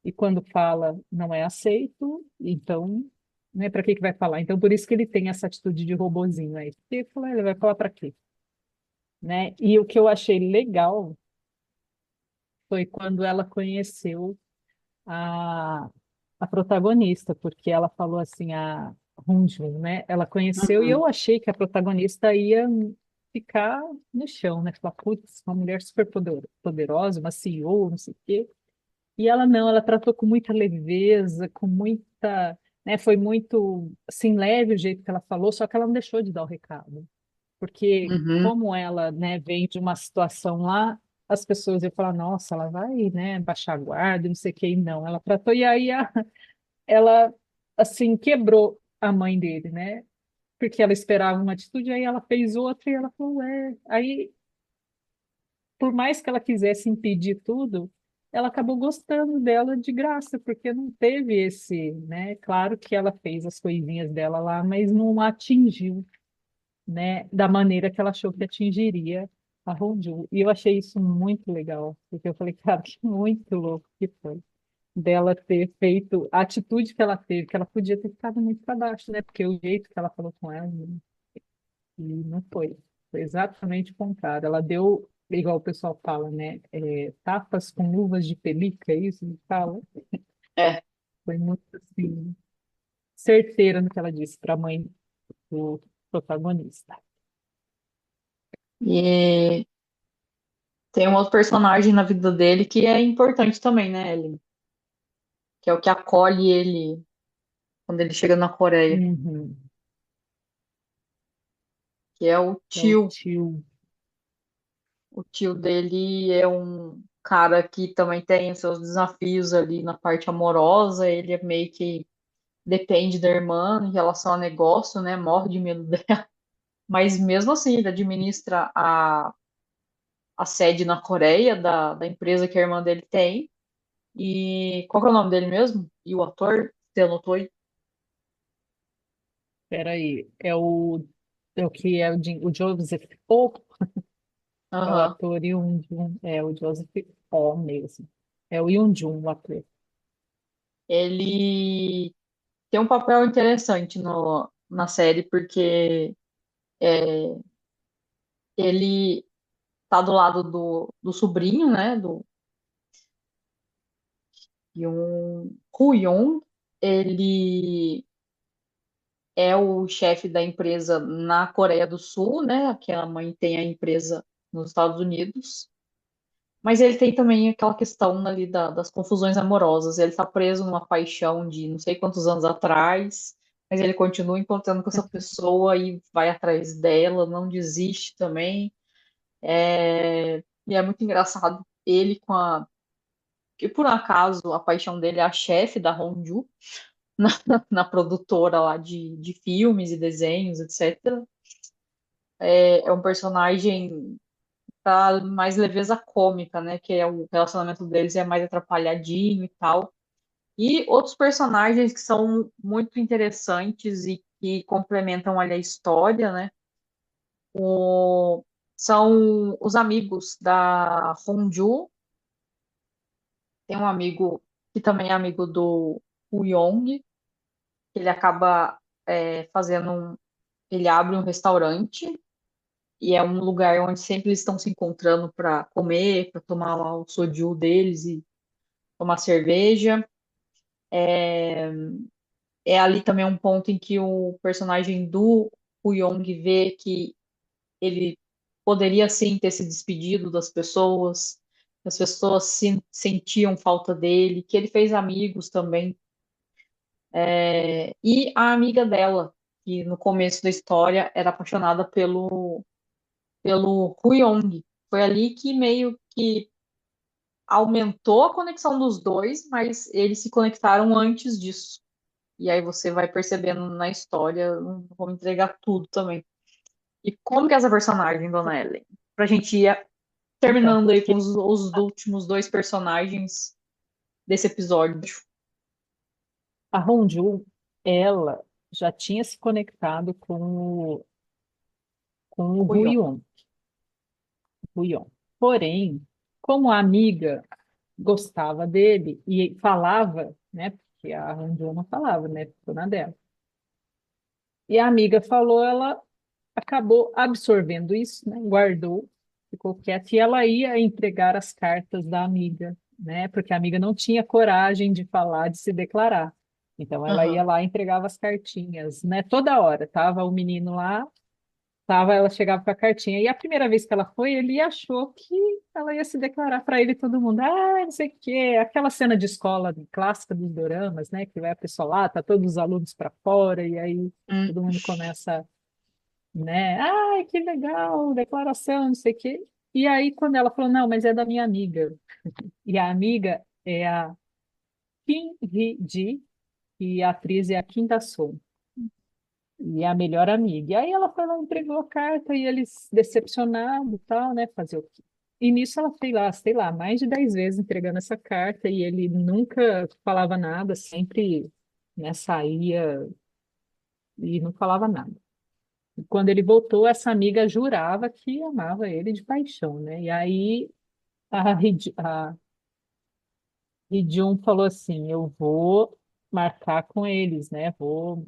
e quando fala não é aceito, então, né, para que que vai falar? Então, por isso que ele tem essa atitude de robozinho aí. Porque ele vai falar para quê? Né? E o que eu achei legal foi quando ela conheceu a, a protagonista, porque ela falou assim, a Hunjun, né? Ela conheceu e Uhum. eu achei que a protagonista ia ficar no chão, né? Falar, putz, uma mulher super poderosa, uma CEO, não sei o quê. E ela não, ela tratou com muita leveza, com muita. né? Foi muito assim leve o jeito que ela falou, só que ela não deixou de dar o recado, porque Uhum. como ela, né, vem de uma situação lá, as pessoas iam falar, nossa, ela vai, né, baixar a guarda, não sei o que, e não, ela tratou, e aí ela, assim, quebrou a mãe dele, né, porque ela esperava uma atitude, aí ela fez outra, e ela falou, aí, por mais que ela quisesse impedir tudo, ela acabou gostando dela de graça, porque não teve esse, né, claro que ela fez as coisinhas dela lá, mas não atingiu, né, da maneira que ela achou que atingiria a Honju. E eu achei isso muito legal, porque eu falei, cara, que muito louco que foi dela ter feito a atitude que ela teve, que ela podia ter ficado muito para baixo, né? Porque o jeito que ela falou com ela, né, e não foi. Foi exatamente o contrário. Ela deu, igual o pessoal fala, né? Tapas com luvas de pelica, é isso que fala? É. Foi muito assim, certeira no que ela disse para a mãe do protagonista. E tem um outro personagem na vida dele que é importante também, né, Ellen? Que é o que acolhe ele quando ele chega na Coreia, Uhum. que é o É o tio. tio. O tio dele é um cara que também tem os seus desafios ali na parte amorosa. Ele é meio que depende da irmã em relação a negócio, né? Morre de medo dela. Mas mesmo assim, ele administra a sede na Coreia da empresa que a irmã dele tem. E qual que é o nome dele mesmo? E o ator? Você anotou aí? Peraí, é o que é o Joseph O, é o Aham. ator Yoon-jun, é o Joseph O mesmo. É o Yoon-jun, o ator. Ele tem um papel interessante na série, porque ele tá do lado do sobrinho, né? Do Yoon. Ele é o chefe da empresa na Coreia do Sul, né? Que a mãe tem a empresa nos Estados Unidos. Mas ele tem também aquela questão ali das confusões amorosas. Ele está preso numa paixão de não sei quantos anos atrás, mas ele continua encontrando com essa pessoa e vai atrás dela, não desiste também. E é muito engraçado ele com a. Que por acaso a paixão dele é a chefe da Honju, na, na produtora lá de filmes e desenhos, etc. É um personagem para mais leveza cômica, né? Que é o relacionamento deles é mais atrapalhadinho e tal. E outros personagens que são muito interessantes e que complementam ali a história, né? São os amigos da Honju. Tem um amigo que também é amigo do Yong, que ele acaba fazendo ele abre um restaurante e é um lugar onde sempre eles estão se encontrando para comer, para tomar lá o soju deles e tomar cerveja. É ali também um ponto em que o personagem do Yong vê que ele poderia sim ter se despedido das pessoas, as pessoas sentiam falta dele, que ele fez amigos também. E a amiga dela, que no começo da história era apaixonada pelo Huyong. Foi ali que meio que aumentou a conexão dos dois, mas eles se conectaram antes disso. E aí você vai percebendo na história, não vou entregar tudo também. E como que é essa personagem, Dona Ellen? Pra gente ir Então, terminando aí com porque os últimos dois personagens desse episódio. a Honju, ela já tinha se conectado com o Huyong. Huion. Porém, como a amiga gostava dele e falava, né? Porque a Honju não falava, né? Ficou na dela. E a amiga falou, ela acabou absorvendo isso, né? Guardou, ficou quieta e ela ia entregar as cartas da amiga, né? Porque a amiga não tinha coragem de falar, de se declarar. Então ela ia Aham. lá e entregava as cartinhas, né? Toda hora tava o menino lá ela chegava com a cartinha. E a primeira vez que ela foi, ele achou que ela ia se declarar para ele e todo mundo. Ah, não sei o quê. Aquela cena de escola clássica dos doramas, né? Que vai a pessoa lá, tá todos os alunos para fora, e aí Hum. todo mundo começa, né? Ai, que legal, declaração, não sei o quê. E aí, quando ela falou, não, mas é da minha amiga. E a amiga é a Kim Hee-ji, e a atriz é a Kim Da-soo. E é a melhor amiga. E aí ela foi lá, entregou a carta e eles decepcionados e tal, né? Fazer o quê? E nisso ela foi lá, sei lá, mais de 10 vezes entregando essa carta e ele nunca falava nada, sempre, né, saía e não falava nada. E quando ele voltou, essa amiga jurava que amava ele de paixão, né? E aí a Hee-jun falou assim, eu vou marcar com eles, né? Vou...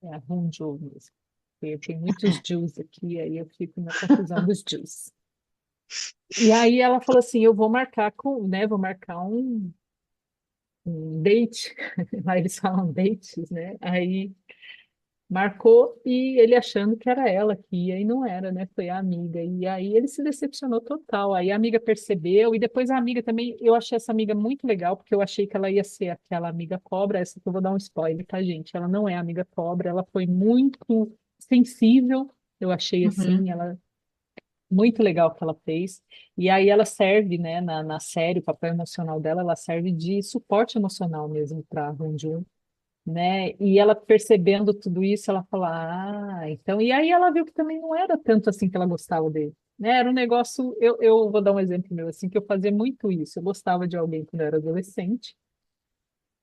É a Honjo mesmo. Tem muitos Jews aqui, aí eu fico na confusão dos Jews. E aí ela falou assim, eu vou marcar com, né, vou marcar um date, lá eles falam dates, né? Aí marcou e ele achando que era ela que ia e não era, né? Foi a amiga. E aí ele se decepcionou total. Aí a amiga percebeu e depois a amiga também, eu achei essa amiga muito legal porque eu achei que ela ia ser aquela amiga cobra, essa que eu vou dar um spoiler, tá, gente? Ela não é amiga cobra, ela foi muito sensível, eu achei Uhum. assim, ela muito legal o que ela fez. E aí ela serve, né, na série, o papel emocional dela, ela serve de suporte emocional mesmo para a Honjun, né? E ela percebendo tudo isso, ela fala, ah, então. E aí ela viu que também não era tanto assim que ela gostava dele, né? Era um negócio. Eu vou dar um exemplo meu, assim, que eu fazia muito isso. Eu gostava de alguém quando eu era adolescente,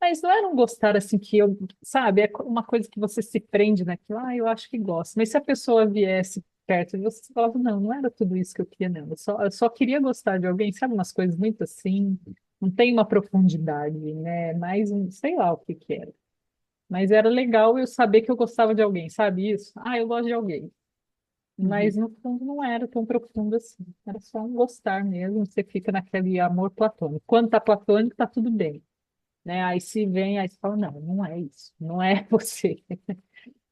mas não era um gostar assim que eu, sabe? É uma coisa que você se prende naquilo, ah, eu acho que gosto. Mas se a pessoa viesse perto de você, você falava, não, não era tudo isso que eu queria, não. Eu só queria gostar de alguém, sabe? Umas coisas muito assim. Não tem uma profundidade, né? Mais um, sei lá o que que era. Mas era legal eu saber que eu gostava de alguém, sabe isso? Ah, eu gosto de alguém. Uhum. Mas no fundo não era tão profundo assim. Era só um gostar mesmo. Você fica naquele amor platônico. Quando tá platônico, tá tudo bem, né? Aí se vem, aí você fala, não, não é isso. Não é você.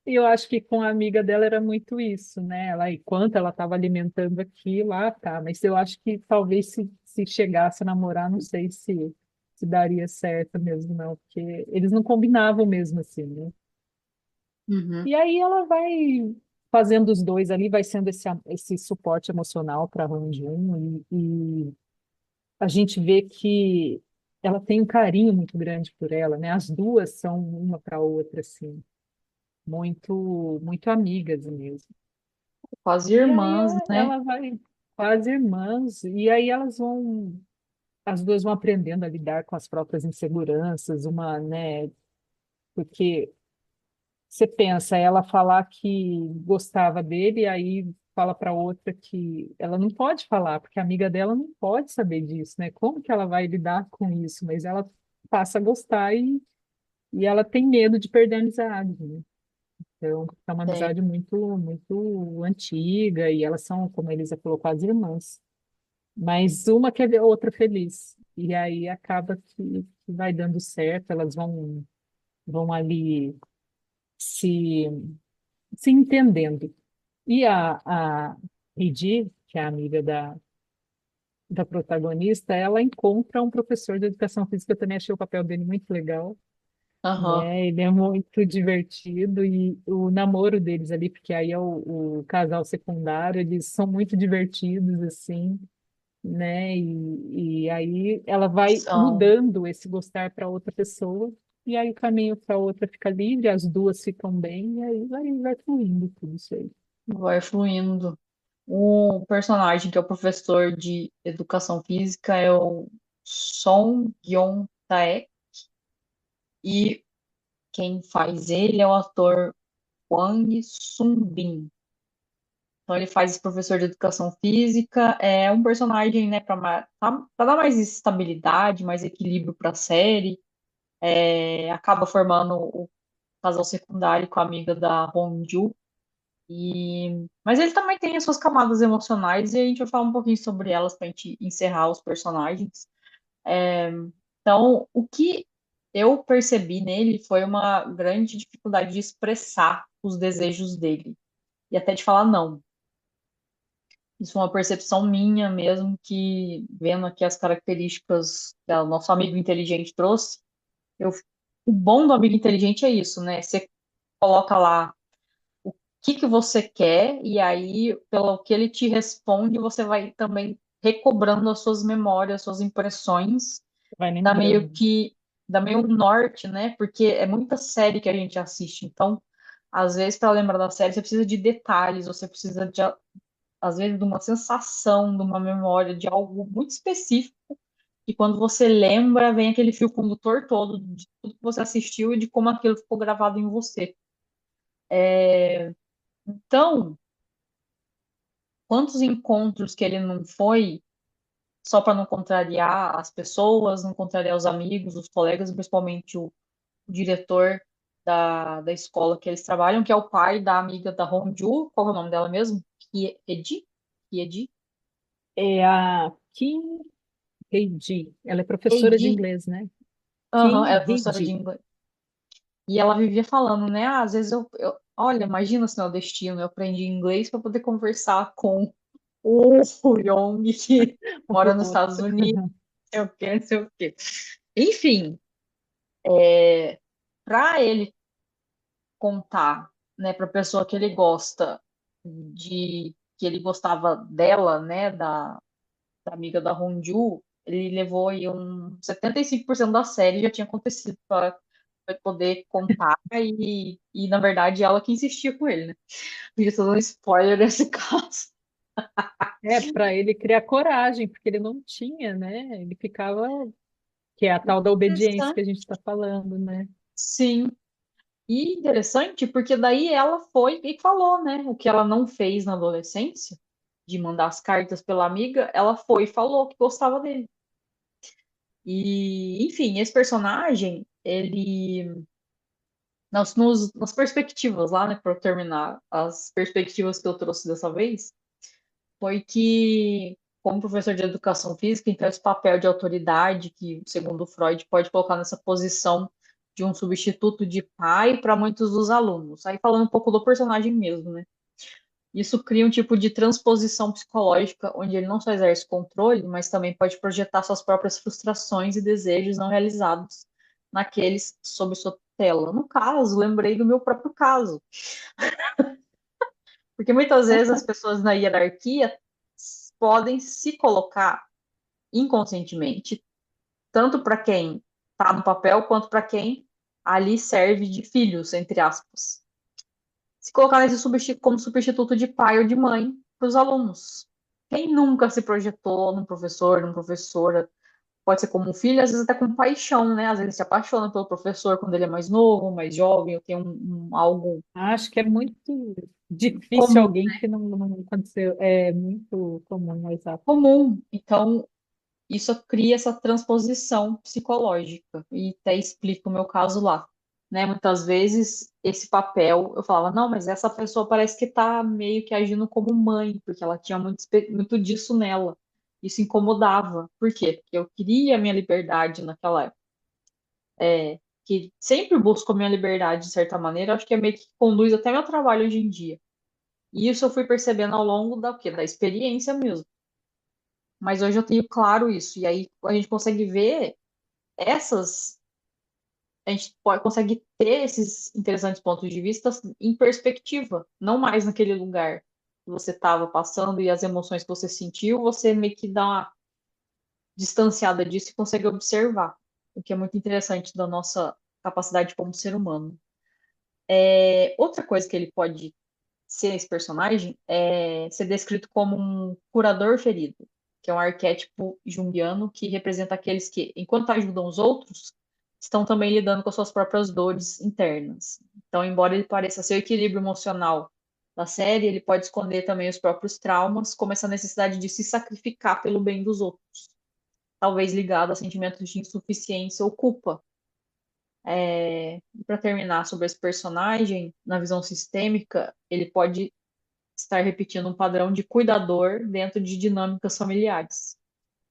E eu acho que com a amiga dela era muito isso, né? Ela, enquanto ela estava alimentando aquilo, lá, tá. Mas eu acho que talvez se chegasse a namorar, não sei se daria certo mesmo, não. Porque eles não combinavam mesmo assim, né? Uhum. E aí ela vai fazendo os dois ali, vai sendo esse suporte emocional para a Ranjun, e a gente vê que ela tem um carinho muito grande por ela, né? As duas são uma para a outra, assim, muito, muito amigas mesmo. Quase E aí irmãs, ela, né? ela vai quase irmãs, e aí as duas vão aprendendo a lidar com as próprias inseguranças, uma, né? Porque você pensa, ela falar que gostava dele, e aí fala para outra que ela não pode falar, porque a amiga dela não pode saber disso, né? Como que ela vai lidar com isso? Mas ela passa a gostar e ela tem medo de perder a amizade, né? Então, é uma Tem. amizade muito, muito antiga e elas são, como a Elisa falou, quase irmãs. Mas uma quer ver a outra feliz. E aí acaba que vai dando certo, elas vão ali se se entendendo. E a Heidi, que é a amiga da protagonista, ela encontra um professor de educação física, eu também achei o papel dele muito legal, Aham. né? Ele é muito divertido e o namoro deles ali, porque aí é o casal secundário, eles são muito divertidos, assim, né? E aí ela vai São. mudando esse gostar para outra pessoa, e aí o caminho para outra fica livre, as duas ficam bem, e aí vai fluindo tudo isso aí. Vai fluindo. O personagem que é o professor de educação física é o Song Yong-taek e quem faz ele é o ator Hwang Sung-bin. Então ele faz esse professor de educação física, é um personagem, né, para dar mais estabilidade, mais equilíbrio para a série. Acaba formando o casal secundário com a amiga da Hongju. Mas ele também tem as suas camadas emocionais e a gente vai falar um pouquinho sobre elas para a gente encerrar os personagens. Então, o que eu percebi nele foi uma grande dificuldade de expressar os desejos dele e até de falar não. Isso é uma percepção minha mesmo, que vendo aqui as características que o nosso amigo inteligente trouxe, eu, o bom do amigo inteligente é isso, né? Você coloca lá o que você quer e aí, pelo que ele te responde, você vai também recobrando as suas memórias, as suas impressões, Vai dá meio lembrando. que, dá meio um norte, né? Porque é muita série que a gente assiste, então, às vezes, para lembrar da série, você precisa de detalhes, você precisa de às vezes, de uma sensação, de uma memória, de algo muito específico, e quando você lembra, vem aquele fio condutor todo de tudo que você assistiu e de como aquilo ficou gravado em você. Então, quantos encontros que ele não foi só para não contrariar as pessoas, não contrariar os amigos, os colegas, principalmente o diretor da escola que eles trabalham, que é o pai da amiga da Honju, qual é o nome dela mesmo? Kiedi? Kiedi? É a Kim Hee-ji. Ela é professora de Eiji. inglês, né? Aham, Kim ela é professora de Hee-ji. inglês. E ela vivia falando, né? Ah, às vezes olha, imagina se não é o destino, eu aprendi inglês para poder conversar com o Young que O mora nos Estados piloto. Unidos, não sei o quê, não sei o quê. Enfim, para ele contar, né, para a pessoa que ele gosta que ele gostava dela, né, da amiga da Honju, ele levou aí 75% da série já tinha acontecido para poder contar na verdade ela que insistia com ele, né? Podia estar dando spoiler nesse caso. É, para ele criar coragem, porque ele não tinha, né? Ele ficava, que é a tal da obediência que Interessante, a gente está falando, né? sim. E interessante porque daí ela foi e falou, né? O que ela não fez na adolescência, de mandar as cartas pela amiga, ela foi e falou que gostava dele. E, enfim, esse personagem, ele nas perspectivas lá, né, para terminar, as perspectivas que eu trouxe dessa vez, foi que, como professor de educação física, então esse papel de autoridade que, segundo Freud, pode colocar nessa posição de um substituto de pai para muitos dos alunos. Aí falando um pouco do personagem mesmo, né? Isso cria um tipo de transposição psicológica, onde ele não só exerce controle, mas também pode projetar suas próprias frustrações e desejos não realizados naqueles sob sua tutela. No caso, lembrei do meu próprio caso, porque muitas vezes as pessoas na hierarquia podem se colocar inconscientemente, tanto para quem está no papel, quanto para quem ali serve de filhos, entre aspas. Se colocar como substituto de pai ou de mãe para os alunos. Quem nunca se projetou num professor, numa professora, pode ser como um filho, às vezes até com paixão, né? Às vezes se apaixona pelo professor quando ele é mais novo, mais jovem, ou tem algo Acho que é muito difícil comum, alguém que não aconteceu. É muito comum, exato. comum. Então, isso cria essa transposição psicológica. E até explica o meu caso lá. Né? Muitas vezes, esse papel, eu falava, não, mas essa pessoa parece que está meio que agindo como mãe, porque ela tinha muito disso nela. Isso incomodava. Por quê? Porque eu queria a minha liberdade naquela época. Que sempre busco a minha liberdade, de certa maneira, acho que é meio que conduz até meu trabalho hoje em dia. E isso eu fui percebendo ao longo da, o quê? Da experiência mesmo. Mas hoje eu tenho claro isso. E aí a gente consegue ver essas, a gente consegue ter esses interessantes pontos de vista em perspectiva, não mais naquele lugar que você estava passando e as emoções que você sentiu, você meio que dá uma distanciada disso e consegue observar, o que é muito interessante da nossa capacidade como ser humano. Outra coisa que ele pode ser esse personagem é ser descrito como um curador ferido, que é um arquétipo junguiano que representa aqueles que, enquanto ajudam os outros, estão também lidando com as suas próprias dores internas. Então, embora ele pareça ser o equilíbrio emocional da série, ele pode esconder também os próprios traumas, como essa necessidade de se sacrificar pelo bem dos outros, talvez ligado a sentimentos de insuficiência ou culpa. E para terminar sobre esse personagem, na visão sistêmica, ele pode estar repetindo um padrão de cuidador dentro de dinâmicas familiares.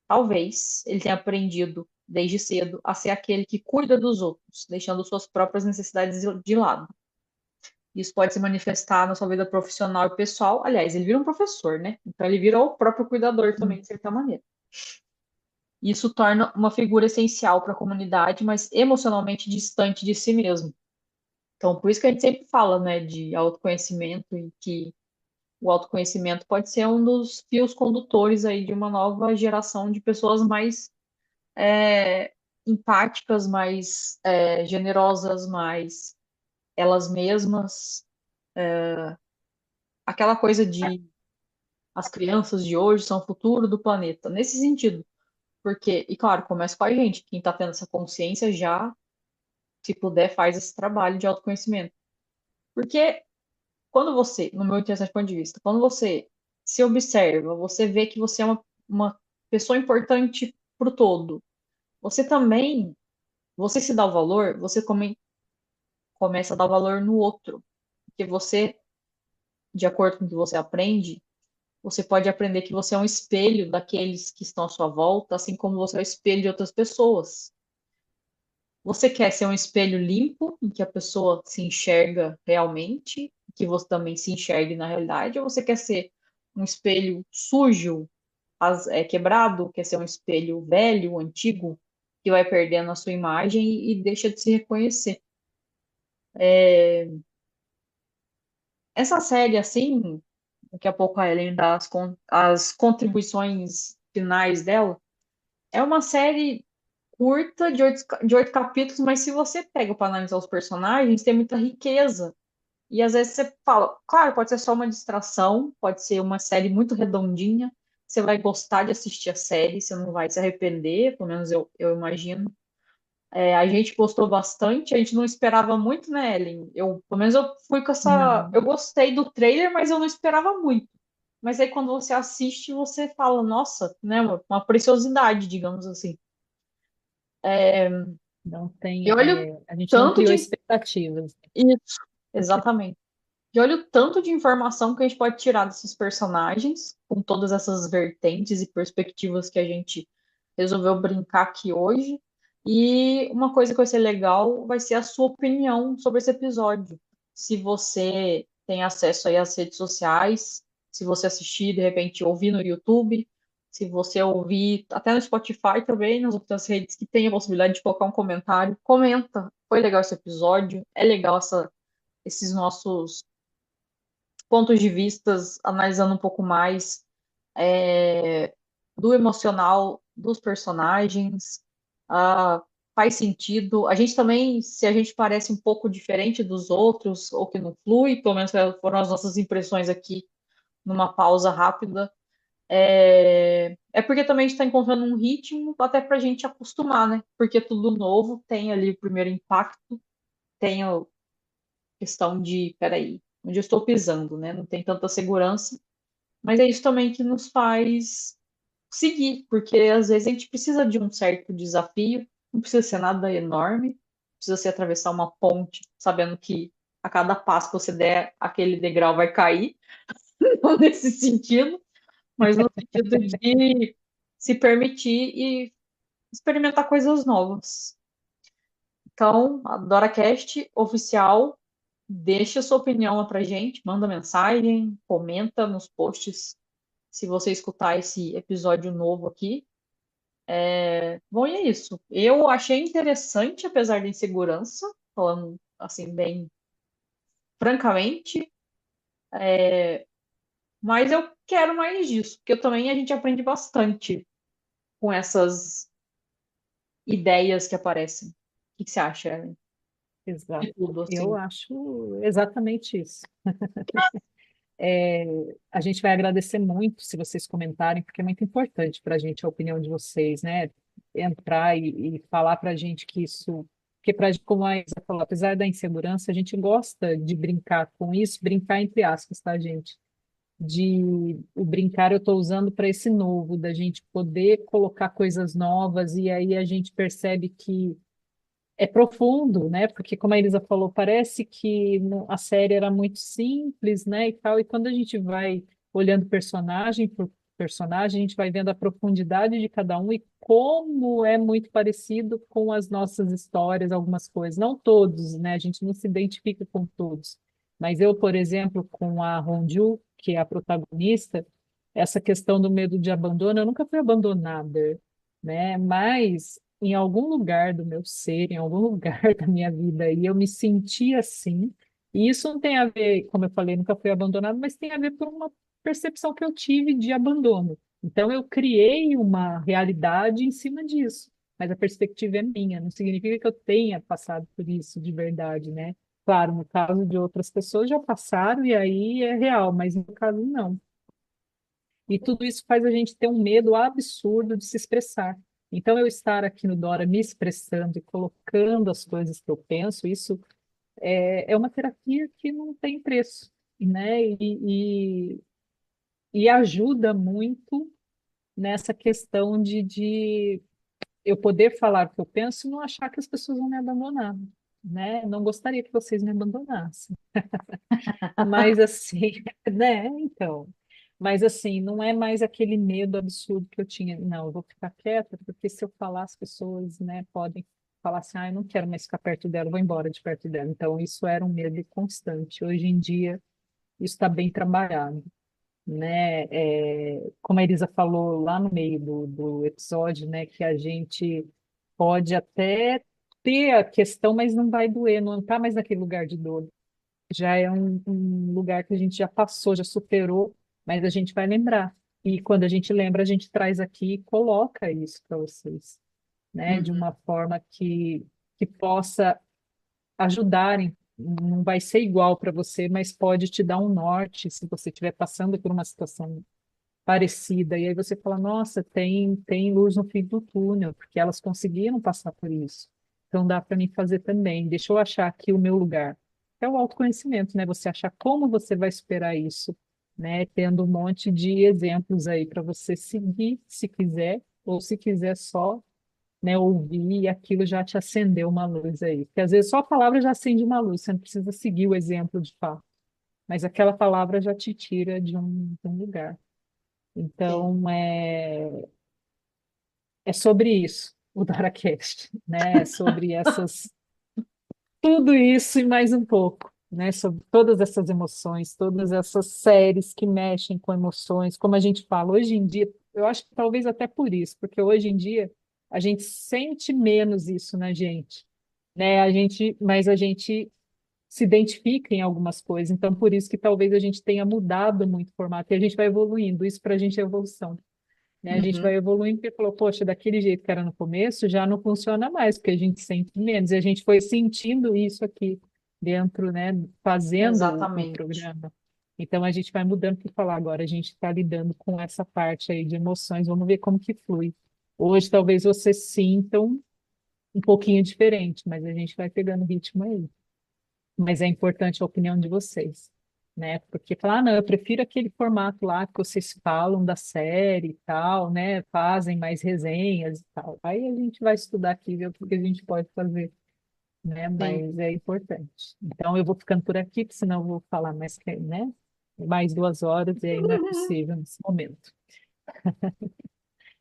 Talvez ele tenha aprendido desde cedo a ser aquele que cuida dos outros, deixando suas próprias necessidades de lado. Isso pode se manifestar na sua vida profissional e pessoal. Aliás, ele vira um professor, né? Então ele vira o próprio cuidador também, de certa maneira. Isso torna uma figura essencial para a comunidade, mas emocionalmente distante de si mesmo. Então, por isso que a gente sempre fala, né, de autoconhecimento e que o autoconhecimento pode ser um dos fios condutores aí de uma nova geração de pessoas mais é, empáticas, mais generosas, mais elas mesmas. Aquela coisa de as crianças de hoje são o futuro do planeta. Nesse sentido, porque, e claro, começa com a gente, quem está tendo essa consciência já, se puder, faz esse trabalho de autoconhecimento. Porque quando você, no meu interessante ponto de vista, quando você se observa, você vê que você é uma pessoa importante para o todo. Você também, você se dá o valor, você começa a dar valor no outro. Porque você, de acordo com o que você aprende, você pode aprender que você é um espelho daqueles que estão à sua volta, assim como você é o espelho de outras pessoas. Você quer ser um espelho limpo, em que a pessoa se enxerga realmente, que você também se enxergue na realidade, ou você quer ser um espelho sujo, quebrado, quer ser um espelho velho, antigo, que vai perdendo a sua imagem e deixa de se reconhecer. Essa série, assim, daqui a pouco a Ellen dá as contribuições finais dela, é uma série curta de oito capítulos, mas se você pega para analisar os personagens, tem muita riqueza. E às vezes você fala, claro, pode ser só uma distração, pode ser uma série muito redondinha, você vai gostar de assistir a série, você não vai se arrepender, pelo menos eu imagino. A gente gostou bastante, a gente não esperava muito, né, Ellen? Pelo menos eu fui com essa. Não, Eu gostei do trailer, mas eu não esperava muito. Mas aí quando você assiste, você fala, nossa, né, uma preciosidade, digamos assim. não E tem, olha o a gente não tanto criou de. expectativas. Isso, exatamente. E olha o tanto de informação que a gente pode tirar desses personagens, com todas essas vertentes e perspectivas que a gente resolveu brincar aqui hoje. E uma coisa que vai ser legal vai ser a sua opinião sobre esse episódio. Se você tem acesso aí às redes sociais, se você assistir, de repente, ouvir no YouTube, se você ouvir até no Spotify também, nas outras redes que tem a possibilidade de colocar um comentário, comenta. Foi legal esse episódio, é legal esses nossos pontos de vistas, analisando um pouco mais do emocional dos personagens. Ah, faz sentido. A gente também, se a gente parece um pouco diferente dos outros, ou que não flui, pelo menos foram as nossas impressões aqui numa pausa rápida, é porque também a gente está encontrando um ritmo até para a gente acostumar, né? Porque tudo novo tem ali o primeiro impacto, tem a questão de, peraí, onde eu estou pisando, né? Não tem tanta segurança. Mas é isso também que nos faz seguir, porque às vezes a gente precisa de um certo desafio, não precisa ser nada enorme, precisa ser atravessar uma ponte, sabendo que a cada passo que você der, aquele degrau vai cair, não nesse sentido, mas no sentido de se permitir e experimentar coisas novas. Então, a DoraCast oficial, deixa sua opinião lá pra gente, manda mensagem, comenta nos posts se você escutar esse episódio novo aqui. Bom, e é isso. Eu achei interessante, apesar da insegurança, falando assim, bem francamente, mas eu quero mais disso, porque também a gente aprende bastante com essas ideias que aparecem. O que você acha, Ellen? Exato. De tudo, Eu assim. acho exatamente isso. É, a gente vai agradecer muito se vocês comentarem, porque é muito importante para a gente a opinião de vocês, né? Entrar e falar para a gente que isso. Porque, como a Isa falou, apesar da insegurança, a gente gosta de brincar com isso, brincar entre aspas, tá, gente? O brincar eu estou usando para esse novo, da gente poder colocar coisas novas, e aí a gente percebe que é profundo, né? Porque, como a Elisa falou, parece que a série era muito simples, né? E tal. E quando a gente vai olhando personagem por personagem, a gente vai vendo a profundidade de cada um e como é muito parecido com as nossas histórias, algumas coisas. Não todos, né? A gente não se identifica com todos, Mas eu, por exemplo, com a Honju, que é a protagonista, essa questão do medo de abandono, eu nunca fui abandonada, né? Mas em algum lugar do meu ser, em algum lugar da minha vida, aí eu me senti assim. E isso não tem a ver, como eu falei, nunca fui abandonada, mas tem a ver por uma percepção que eu tive de abandono. Então eu criei uma realidade em cima disso, mas a perspectiva é minha, não significa que eu tenha passado por isso de verdade, né? Claro, no caso de outras pessoas já passaram e aí é real, mas no caso não. E tudo isso faz a gente ter um medo absurdo de se expressar. Então, eu estar aqui no Dora me expressando e colocando as coisas que eu penso, isso é uma terapia que não tem preço, né? E ajuda muito nessa questão de eu poder falar o que eu penso e não achar que as pessoas vão me abandonar, né? Não gostaria que vocês me abandonassem. Mas assim, né? Então, mas assim, não é mais aquele medo absurdo que eu tinha. Não, eu vou ficar quieta, porque se eu falar, as pessoas, né, podem falar assim, ah, eu não quero mais ficar perto dela, eu vou embora de perto dela. Então, isso era um medo constante. Hoje em dia, isso está bem trabalhado, né? Como a Elisa falou lá no meio do episódio, né, que a gente pode até ter a questão, mas não vai doer, não está mais naquele lugar de dor, já é um lugar que a gente já passou, já superou, mas a gente vai lembrar. E quando a gente lembra, a gente traz aqui e coloca isso para vocês, né? De Uhum, uma forma que possa ajudarem. Não vai ser igual para você, mas pode te dar um norte se você estiver passando por uma situação parecida. E aí você fala, nossa, tem luz no fim do túnel, porque elas conseguiram passar por isso. Então dá para mim fazer também. Deixa eu achar aqui o meu lugar. É o autoconhecimento, né? Você achar como você vai superar isso, né? Tendo um monte de exemplos aí para você seguir, se quiser, ou se quiser só, né, ouvir e aquilo já te acendeu uma luz aí. Porque às vezes só a palavra já acende uma luz, você não precisa seguir o exemplo de fato, mas aquela palavra já te tira de um lugar. sim. Então, é sobre isso, o DaraCast, né? É sobre tudo isso e mais um pouco, né? Sobre todas essas emoções, todas essas séries que mexem com emoções, como a gente fala hoje em dia, eu acho que talvez até por isso, porque hoje em dia a gente sente menos isso na gente, né? Mas a gente se identifica em algumas coisas, então por isso que talvez a gente tenha mudado muito o formato e a gente vai evoluindo, isso para a gente é evolução, né? A gente Uhum, vai evoluindo porque falou, poxa, daquele jeito que era no começo, já não funciona mais, porque a gente sente menos. E a gente foi sentindo isso aqui dentro, né? Fazendo o exatamente. programa. Então a gente vai mudando para falar agora, a gente está lidando com essa parte aí de emoções, vamos ver como que flui. Hoje talvez vocês sintam um pouquinho diferente, mas a gente vai pegando ritmo aí. Mas é importante a opinião de vocês, né? Porque falar, ah, não, eu prefiro aquele formato lá que vocês falam da série e tal, né? Fazem mais resenhas e tal. Aí a gente vai estudar aqui e ver o que que a gente pode fazer, né? Sim. Mas é importante. Então eu vou ficando por aqui, porque senão eu vou falar mais, né? Mais 2 horas e aí não é possível nesse momento.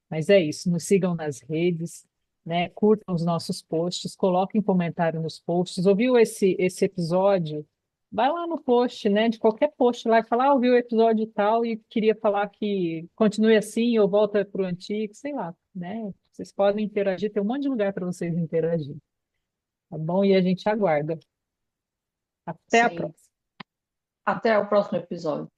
Mas é isso, nos sigam nas redes, né? Curtam os nossos posts, coloquem comentário nos posts. Ouviu esse episódio? Vai lá no post, né? De qualquer post lá e fala, ah, ouviu o episódio tal e queria falar que continue assim ou volta para o antigo, sei lá, né? Vocês podem interagir, tem um monte de lugar para vocês interagir, tá bom? E a gente aguarda. Até a Sim. próxima. Até o próximo episódio.